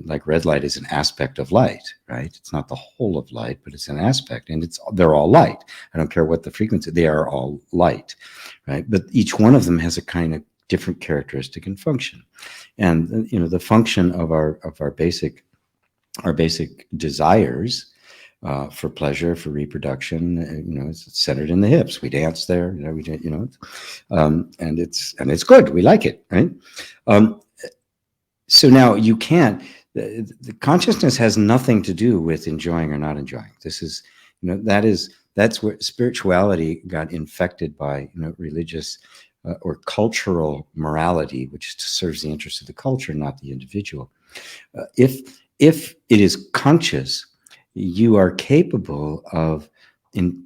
Like red light is an aspect of light, right? It's not the whole of light, but it's an aspect, and they're all light. I don't care what the frequency, they are all light, right? But each one of them has a kind of different characteristic and function. And the function of our basic desires for pleasure, for reproduction, it's centered in the hips. We dance there, and it's good. We like it, right? So now you can't. The consciousness has nothing to do with enjoying or not enjoying. This is, that's where spirituality got infected by religious or cultural morality, which serves the interests of the culture, not the individual. If it is conscious, you are capable of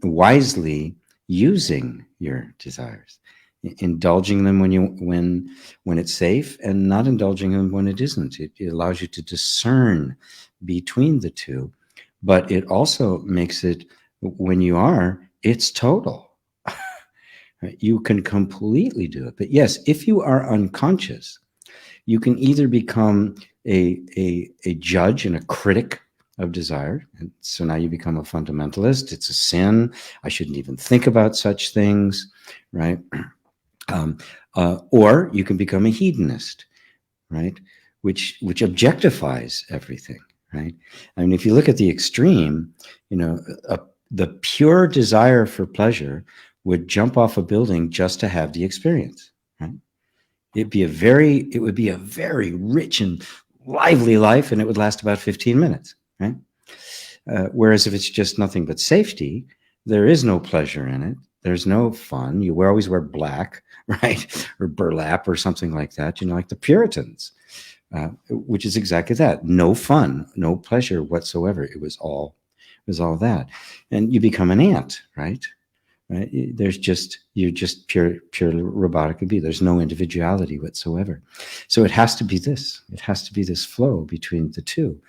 wisely using your desires, indulging them when it's safe, and not indulging them when it isn't. It allows you to discern between the two, but it also makes it, when you are, it's total. You can completely do it. But yes, if you are unconscious, you can either become a judge and a critic of desire. And so now you become a fundamentalist. It's a sin. I shouldn't even think about such things, right? Or you can become a hedonist, right? Which objectifies everything, right? I mean, if you look at the extreme, the pure desire for pleasure would jump off a building just to have the experience, right? It would be a very rich and lively life, and it would last about 15 minutes, right? Whereas if it's just nothing but safety, there is no pleasure in it. There's no fun. You always wear black, right? Or burlap or something like that, like the Puritans, which is exactly that. No fun, no pleasure whatsoever. It was all that. And you become an ant, right? Right? You're just pure robotic and be. There's no individuality whatsoever. So it has to be this. It has to be this flow between the two.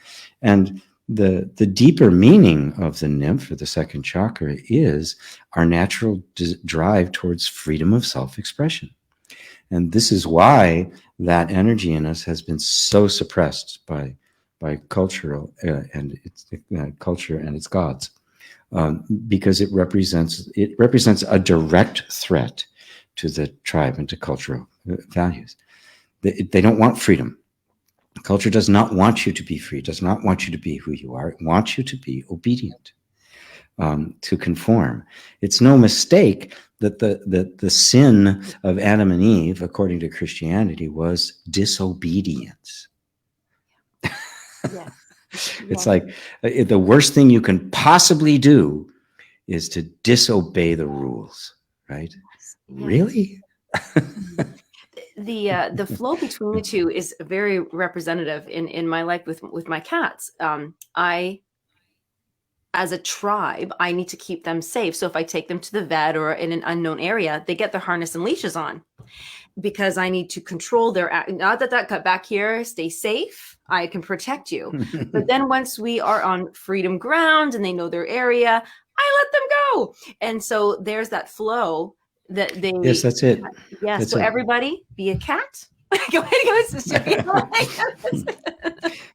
And the deeper meaning of the nymph, or the second chakra, is our natural drive towards freedom of self-expression. And this is why that energy in us has been so suppressed by cultural and its culture and its gods. Because it represents a direct threat to the tribe and to cultural values. They don't want freedom. Culture does not want you to be free, does not want you to be who you are. It wants you to be obedient, to conform. It's no mistake that the sin of Adam and Eve, according to Christianity, was disobedience. Yeah. It's like the worst thing you can possibly do is to disobey the rules, right? Yes. Really? The flow between the two is very representative in my life with my cats. As a tribe, I need to keep them safe. So if I take them to the vet or in an unknown area, they get their harness and leashes on, because I need to control their act. Not that cut back here, stay safe. I can protect you. But then once we are on freedom ground and they know their area, I let them go. And so there's that flow that they. Yes, that's it. Yes. That's so it. Everybody be a cat. Go ahead.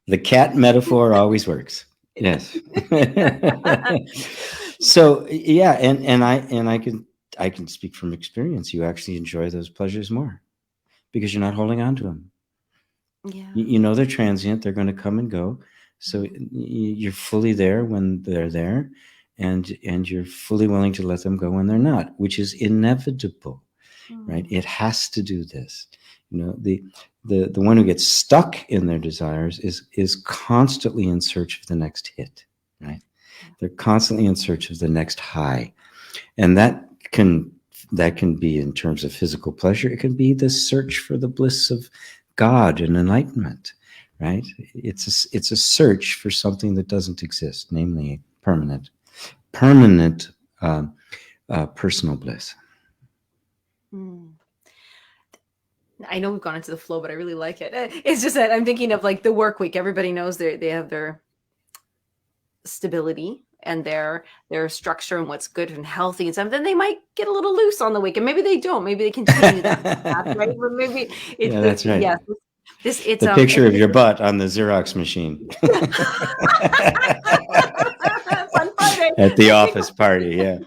The cat metaphor always works. Yes. So yeah, and I can speak from experience. You actually enjoy those pleasures more because you're not holding on to them. Yeah. They're transient. They're going to come and go. So you're fully there when they're there, and you're fully willing to let them go when they're not, which is inevitable, right? It has to do this. The one who gets stuck in their desires is constantly in search of the next hit, right? They're constantly in search of the next high, and that can be in terms of physical pleasure. It can be the search for the bliss of God and enlightenment, right? It's a search for something that doesn't exist, namely permanent personal bliss. I know we've gone into the flow, but I really like it. It's just that I'm thinking of like the work week. Everybody knows they have their stability and their structure and what's good and healthy and stuff. Then they might get a little loose on the week, and maybe they don't. Maybe they continue that path, right? But maybe it's Yeah, that's right. Yes, it's the picture of your butt on the Xerox machine on Friday at the office party. Yeah.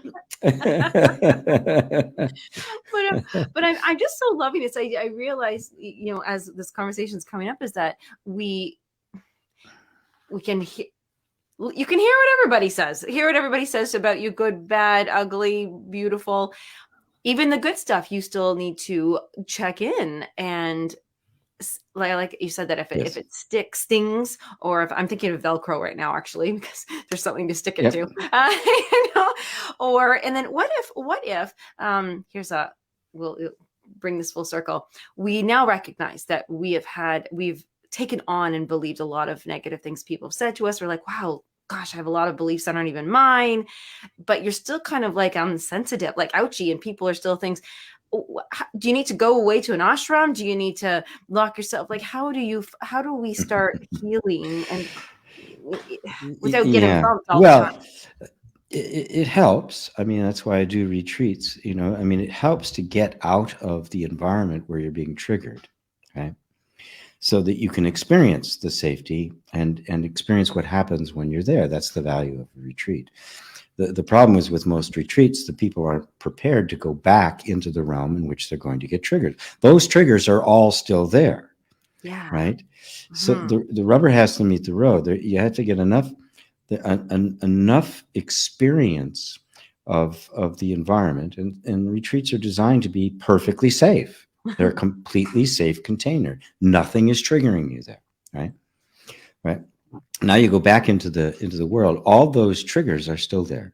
But I'm just so loving this. I realize, you know, as this conversation is coming up, is that we can hear. You can hear what everybody says. Hear what everybody says about you: good, bad, ugly, beautiful. Even the good stuff, you still need to check in. And like you said, that if it stings, or if I'm thinking of Velcro right now, actually, because there's something to stick it to. You know? And then what if we'll bring this full circle. We now recognize that we've taken on and believed a lot of negative things people have said to us. We're like, wow, gosh, I have a lot of beliefs that aren't even mine, but you're still kind of like, I'm sensitive, like ouchy, and people are still things. Do you need to go away to an ashram? Do you need to lock yourself? Like, how do we start healing and without getting bumped all the time? It helps. I mean, that's why I do retreats, you know. I mean, it helps to get out of the environment where you're being triggered, right? So that you can experience the safety and experience what happens when you're there. That's the value of a retreat. The problem is with most retreats, the people aren't prepared to go back into the realm in which they're going to get triggered. Those triggers are all still there. Yeah. Right. Mm-hmm. So the rubber has to meet the road. You have to get enough experience of the environment, and retreats are designed to be perfectly safe. They're a completely safe container. Nothing is triggering you there. Right. Now you go back into the world. All those triggers are still there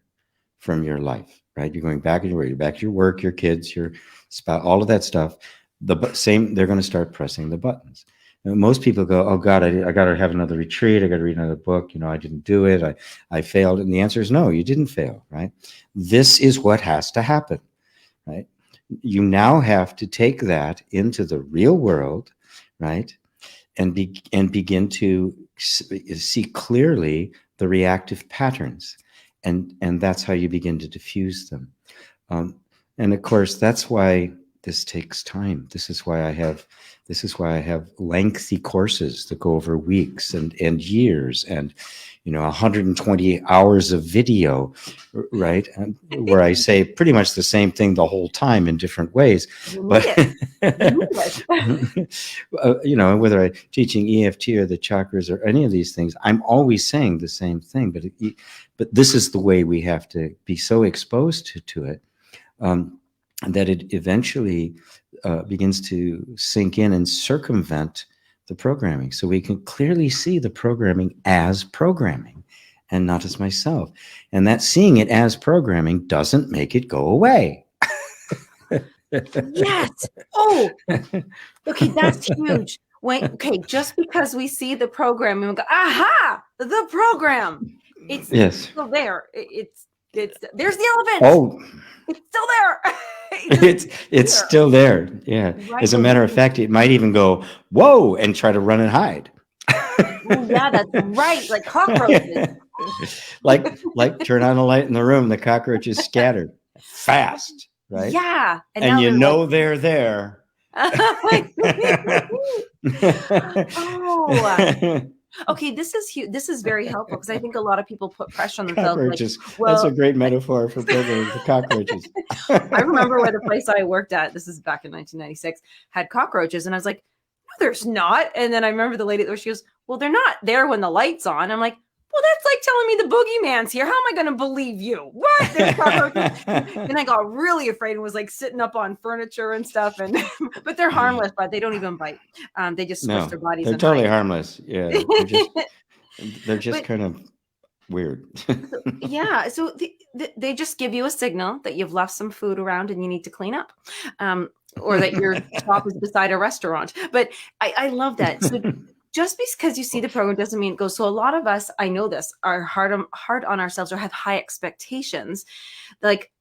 from your life, right? You're going back into you're back to your work, your kids, your spouse, all of that stuff. They're going to start pressing the buttons. And most people go, oh God, I got to have another retreat. I got to read another book. You know, I didn't do it. I failed. And the answer is no, you didn't fail, right? This is what has to happen, right? You now have to take that into the real world, right? And begin to see clearly the reactive patterns, and that's how you begin to diffuse them. And of course, that's why this takes time. This is why I have lengthy courses that go over weeks and years, and 120 hours of video, right? And where I say pretty much the same thing the whole time in different ways. But whether I'm teaching EFT or the chakras or any of these things, I'm always saying the same thing. But this is the way we have to be so exposed to it that it eventually begins to sink in and circumvent the programming. So we can clearly see the programming as programming and not as myself. And that seeing it as programming doesn't make it go away. Yes. Oh, okay. That's huge. Just because we see the program and we go, aha, the program. It's still there. It's there's the elephant. Oh, it's still there. It's still there. Yeah. Right. As a matter of fact, it might even go, whoa, and try to run and hide. Oh, yeah, that's right. Like cockroaches. like turn on a light in the room, the cockroaches scatter fast, right? Yeah. And they're there. Oh. Okay, this is huge. This is very helpful, because I think a lot of people put pressure on themselves. Cockroaches. That's a great metaphor for programming the cockroaches. I remember where the place I worked at, this is back in 1996, had cockroaches, and I was like, no, there's not. And then I remember the lady there, she goes, well, they're not there when the light's on. I'm like, well, that's like telling me the boogeyman's here. How am I going to believe you? What? There's cockroaches. And I got really afraid and was like sitting up on furniture and stuff. And but they're harmless, but they don't even bite. They just squish their bodies. They're totally harmless. Yeah, they're just kind of weird. Yeah, so they just give you a signal that you've left some food around and you need to clean up, or that your shop is beside a restaurant. But I love that. So just because you see the program doesn't mean it goes. So a lot of us, I know this, are hard on ourselves or have high expectations. Like,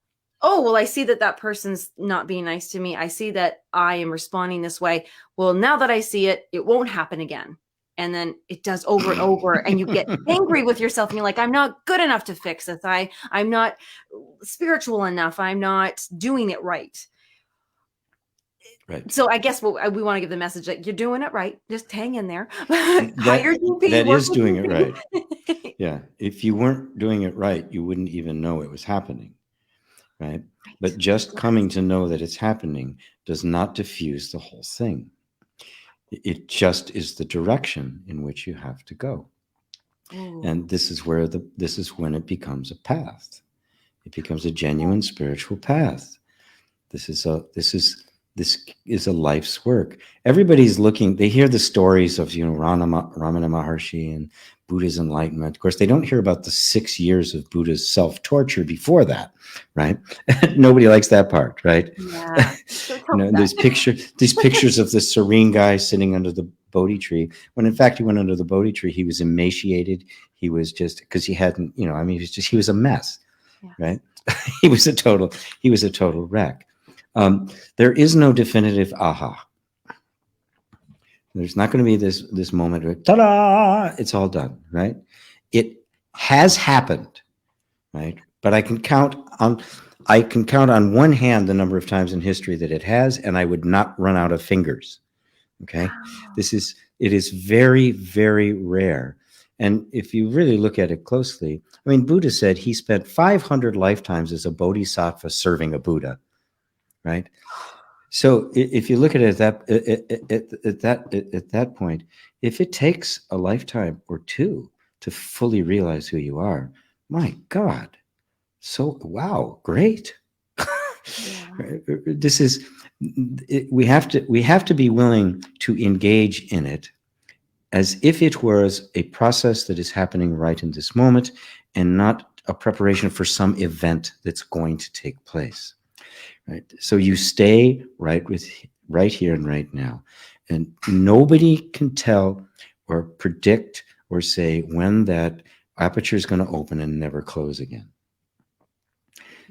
oh, well, I see that that person's not being nice to me. I see that I am responding this way. Well, now that I see it, it won't happen again. And then it does over and over, and you get angry with yourself, and you're like, I'm not good enough to fix this. I'm not spiritual enough. I'm not doing it right. Right. So I guess we want to give the message that you're doing it right. Just hang in there. That is doing it right. Yeah. If you weren't doing it right, you wouldn't even know it was happening. Right. But just coming to know that it's happening does not diffuse the whole thing. It just is the direction in which you have to go. Ooh. And this is when it becomes a path. It becomes a genuine spiritual path. This is a life's work. Everybody's looking, they hear the stories of, Ramana Maharshi and Buddha's enlightenment. Of course, they don't hear about the 6 years of Buddha's self-torture before that, right? Nobody likes that part, right? Yeah. These pictures of the serene guy sitting under the Bodhi tree, when in fact he went under the Bodhi tree, he was emaciated. He was just, because he hadn't, he was a mess, right? he was a total wreck. There is no definitive aha. There's not going to be this moment where ta-da, it's all done, right? It has happened, right? But I can count on one hand the number of times in history that it has, and I would not run out of fingers. Okay, wow. It is very, very rare. And if you really look at it closely, Buddha said he spent 500 lifetimes as a bodhisattva serving a Buddha, right? So if you look at it at that point, if it takes a lifetime or two to fully realize who you are, my God, so wow, great. We have to be willing to engage in it as if it was a process that is happening right in this moment and not a preparation for some event that's going to take place. Right. So you stay right here and right now, and nobody can tell or predict or say when that aperture is going to open and never close again.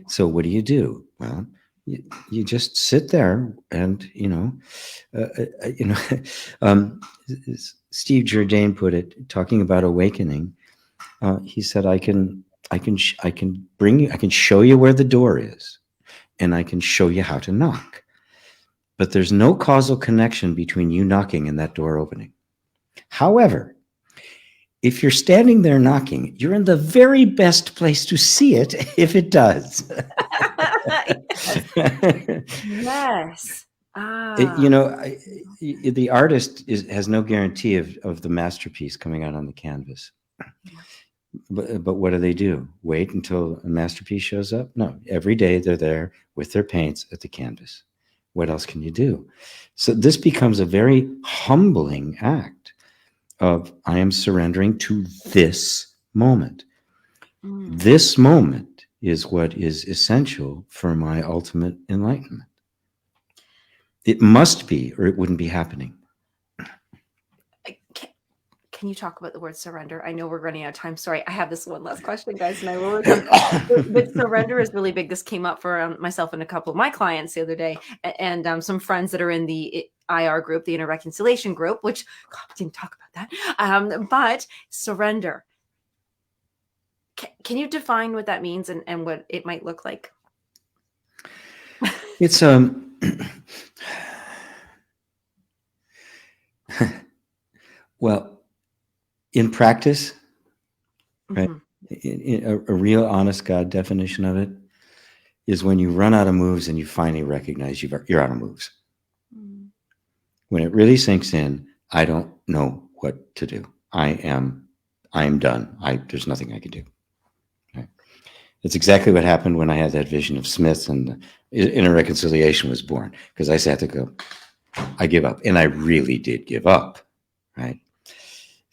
So what do? Well, you just sit there and Steve Jourdain put it, talking about awakening. He said, I can show you where the door is. And I can show you how to knock. But there's no causal connection between you knocking and that door opening. However, if you're standing there knocking, you're in the very best place to see it if it does. Yes. The artist has no guarantee of the masterpiece coming out on the canvas. But what do? Wait until a masterpiece shows up? No, every day they're there with their paints at the canvas. What else can you do? So this becomes a very humbling act of, I am surrendering to this moment. This moment is what is essential for my ultimate enlightenment. It must be, or it wouldn't be happening. Can you talk about the word surrender? I know we're running out of time. Sorry, I have this one last question, guys, and I will return. But surrender is really big. This came up for myself and a couple of my clients the other day, and some friends that are in the IR group, the Inner Reconciliation group, which God, we didn't talk about that. But surrender. Can you define what that means and what it might look like? It's well, in practice, right? A real honest God definition of it is when you run out of moves and you finally recognize you're out of moves. When it really sinks in, I don't know what to do. I am done. There's nothing I can do. Right? That's exactly what happened when I had that vision of Smith and the Inner Reconciliation was born, because I had to go, I give up. And I really did give up, right?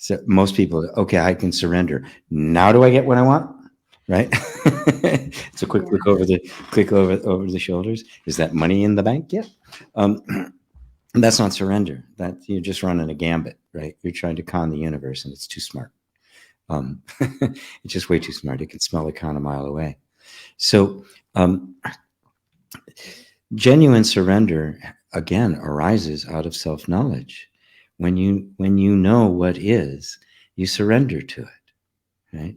So most people, okay, I can surrender. Now do I get what I want? Right? It's a quick look over the shoulders. Is that money in the bank yet? That's not surrender. That you're just running a gambit. right? You're trying to con the universe, and it's too smart. It's just way too smart. It can smell a con a mile away. So genuine surrender, again, arises out of self-knowledge. When you know what is, you surrender to it, right?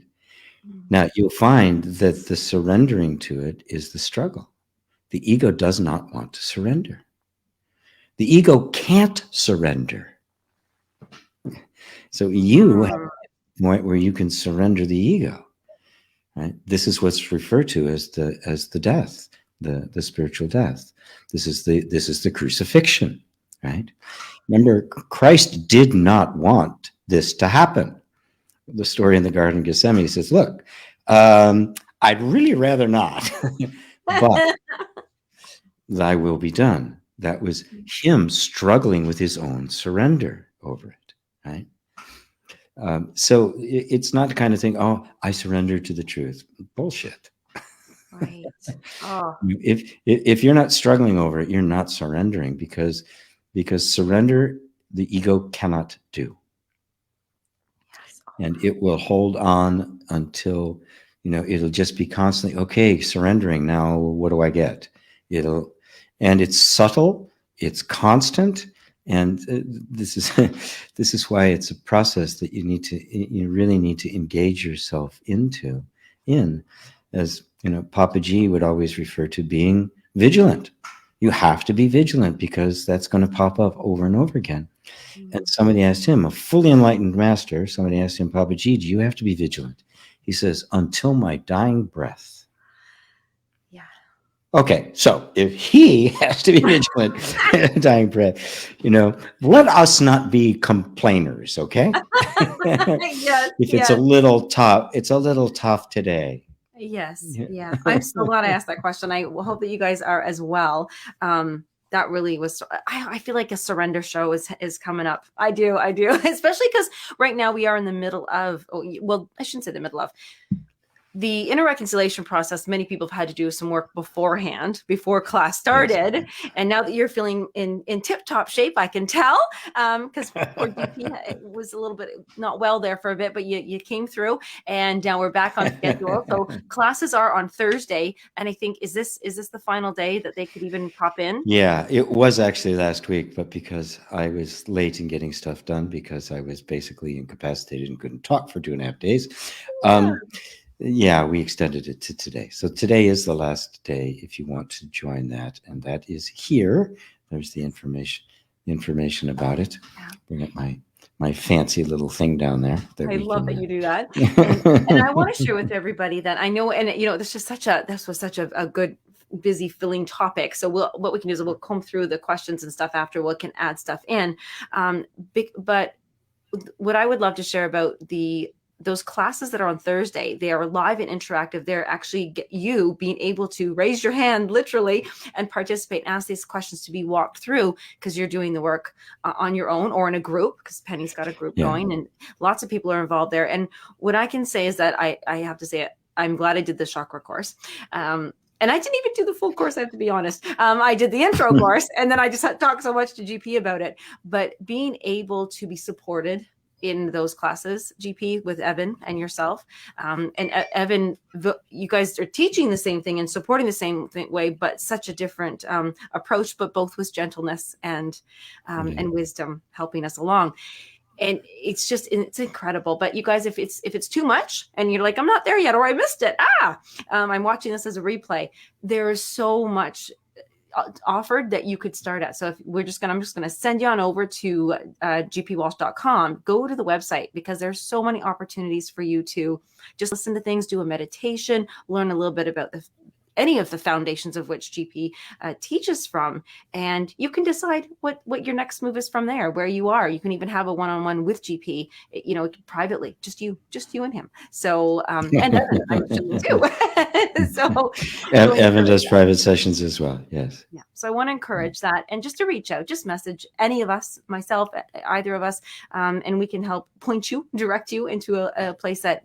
Now, you'll find that the surrendering to it is the struggle. The ego does not want to surrender. The ego can't surrender. So you have a point where you can surrender the ego, right? This is what's referred to as the death, the spiritual death. This is the crucifixion, right? Remember, Christ did not want this to happen. The story in the Garden of Gethsemane, he says, look, I'd really rather not, but thy will be done. That was him struggling with his own surrender over it, right? So it's not the kind of thing, oh, I surrender to the truth. Bullshit. Right. Oh. If you're not struggling over it, you're not surrendering, because surrender, the ego cannot do. And it will hold on until, it'll just be constantly, okay, surrendering. Now, what do I get? And it's subtle, it's constant. And this is why it's a process that you really need to engage yourself in, as Papa G would always refer to being vigilant. You have to be vigilant, because that's going to pop up over and over again. And somebody asked him, a fully enlightened master, somebody asked him, Papa G, do you have to be vigilant? He says, until my dying breath. Yeah. Okay, so if he has to be vigilant, dying breath, let us not be complainers, okay? Yes, if it's a little tough, it's a little tough today. Yes. Yeah. I'm so glad I asked that question. I hope that you guys are as well. That really was, I feel like a surrender show is coming up. I do. Especially because right now we are in the middle of, well, I shouldn't say the middle of, the inner reconciliation process. Many people have had to do some work beforehand, before class started. Yes. And now that you're feeling in tip-top shape, I can tell, because poor DP was a little bit not well there for a bit, but you came through, and now we're back on schedule. So classes are on Thursday, and I think, is this the final day that they could even pop in? Yeah, it was actually last week, but because I was late in getting stuff done, because I was basically incapacitated and couldn't talk for 2.5 days. Yeah, we extended it to today. So today is the last day if you want to join that. And that is here. There's the information about it. Bring up my fancy little thing down there. I love that you do that. And I want to share with everybody that I know, and this was such a good, busy, filling topic. So what we can do is we'll comb through the questions and stuff after. We can add stuff in. But what I would love to share about those classes that are on Thursday, they are live and interactive. They're actually you being able to raise your hand literally and participate and ask these questions to be walked through, because you're doing the work on your own or in a group, because Penny's got a group going, and lots of people are involved there. And what I can say is that I have to say, I'm glad I did the chakra course. And I didn't even do the full course, I have to be honest. I did the intro course, and then I just had talked so much to GP about it. But being able to be supported in those classes, GP, with Evan and yourself. And Evan, you guys are teaching the same thing and supporting the same way, but such a different approach, but both with gentleness and wisdom helping us along. And it's incredible. But you guys, if it's too much and you're like, I'm not there yet, or I missed it, I'm watching this as a replay, there is so much offered that you could start at. So if I'm just going to send you on over to gpwalsh.com, go to the website, because there's so many opportunities for you to just listen to things, do a meditation, learn a little bit about any of the foundations of which GP teaches from, and you can decide what your next move is from there, where you are. You can even have a one-on-one with GP, privately, just you and him. So, and Evan, I'm sure too. So Evan does private sessions as well. Yes. Yeah. So I want to encourage that, and just to reach out, just message any of us, myself, either of us, and we can help direct you into a place that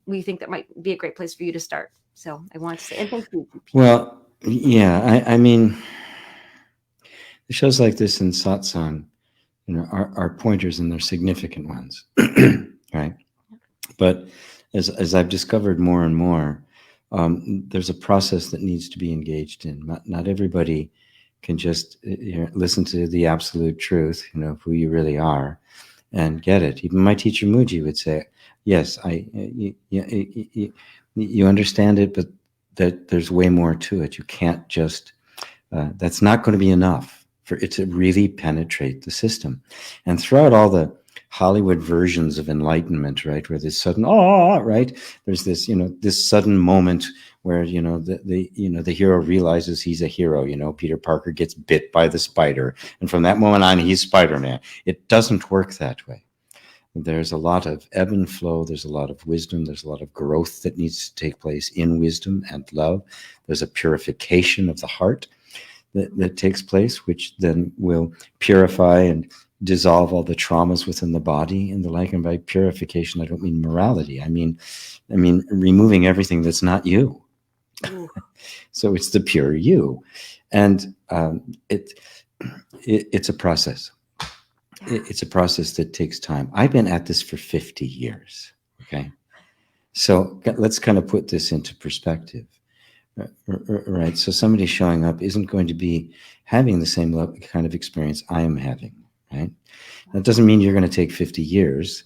we think that might be a great place for you to start. So I want to say, and thank you. Well, yeah, I mean, shows like this in satsang, are pointers, and they're significant ones, right? But as I've discovered more and more, there's a process that needs to be engaged in. Not everybody can just listen to the absolute truth, of who you really are, and get it. Even my teacher Mooji would say, "Yes, you understand it, but that there's way more to it. You can't just. That's not going to be enough for it to really penetrate the system." And throughout all the Hollywood versions of enlightenment, right, where this sudden, right, there's this, this sudden moment where, the hero realizes he's a hero. Peter Parker gets bit by the spider, and from that moment on, he's Spider-Man. It doesn't work that way. There's a lot of ebb and flow. There's a lot of wisdom. There's a lot of growth that needs to take place in wisdom and love. There's a purification of the heart that takes place, which then will purify and dissolve all the traumas within the body and the like. And by purification, I don't mean morality. I mean removing everything that's not you. So it's the pure you, and it's a process. It's a process that takes time. I've been at this for 50 years. Okay, so let's kind of put this into perspective. Right. So somebody showing up isn't going to be having the same kind of experience I am having. Right. That doesn't mean you're going to take 50 years.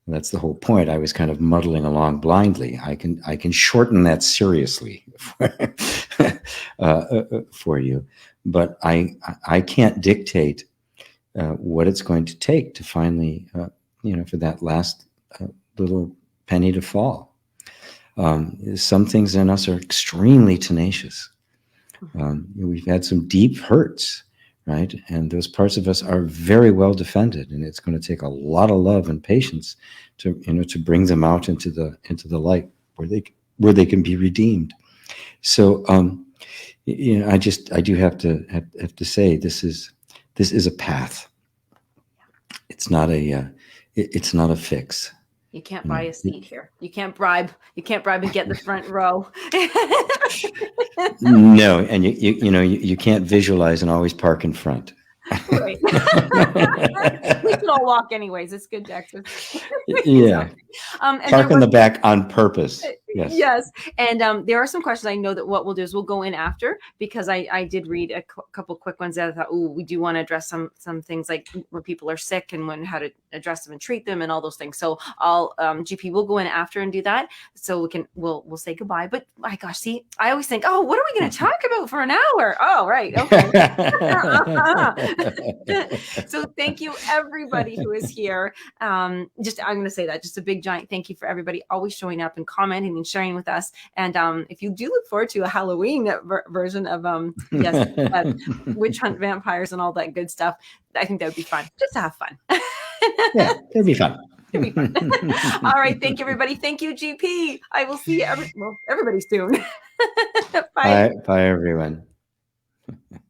That's the whole point. I was kind of muddling along blindly. I can shorten that seriously for you, but I can't dictate what it's going to take to finally, for that last little penny to fall. Some things in us are extremely tenacious. We've had some deep hurts, right? And those parts of us are very well defended, and it's going to take a lot of love and patience to bring them out into the light where they can be redeemed. So I do have to say this is a path. It's not a fix. You can't buy a seat here. You can't bribe and get the front row. No, and you can't visualize and always park in front. Right. We can all walk anyways. It's good to exercise. Yeah. Park in the back on purpose. Yes. Yes. And there are some questions I know that what we'll do is we'll go in after, because I did read a couple quick ones that I thought, we do want to address some things like when people are sick and how to address them and treat them and all those things. So I'll GP will go in after and do that. So we'll say goodbye. But my gosh, see, I always think, what are we going to talk about for an hour? Oh, right. Okay. So thank you everybody who is here. I'm going to say that, just a big giant thank you for everybody always showing up and commenting and sharing with us. And if you do look forward to a Halloween version of witch hunt vampires and all that good stuff, I think that would be fun, just to have fun. Yeah, it'd be fun. It'd be fun. All right, thank you everybody. Thank you, GP. I will see everybody soon. Bye. Bye everyone.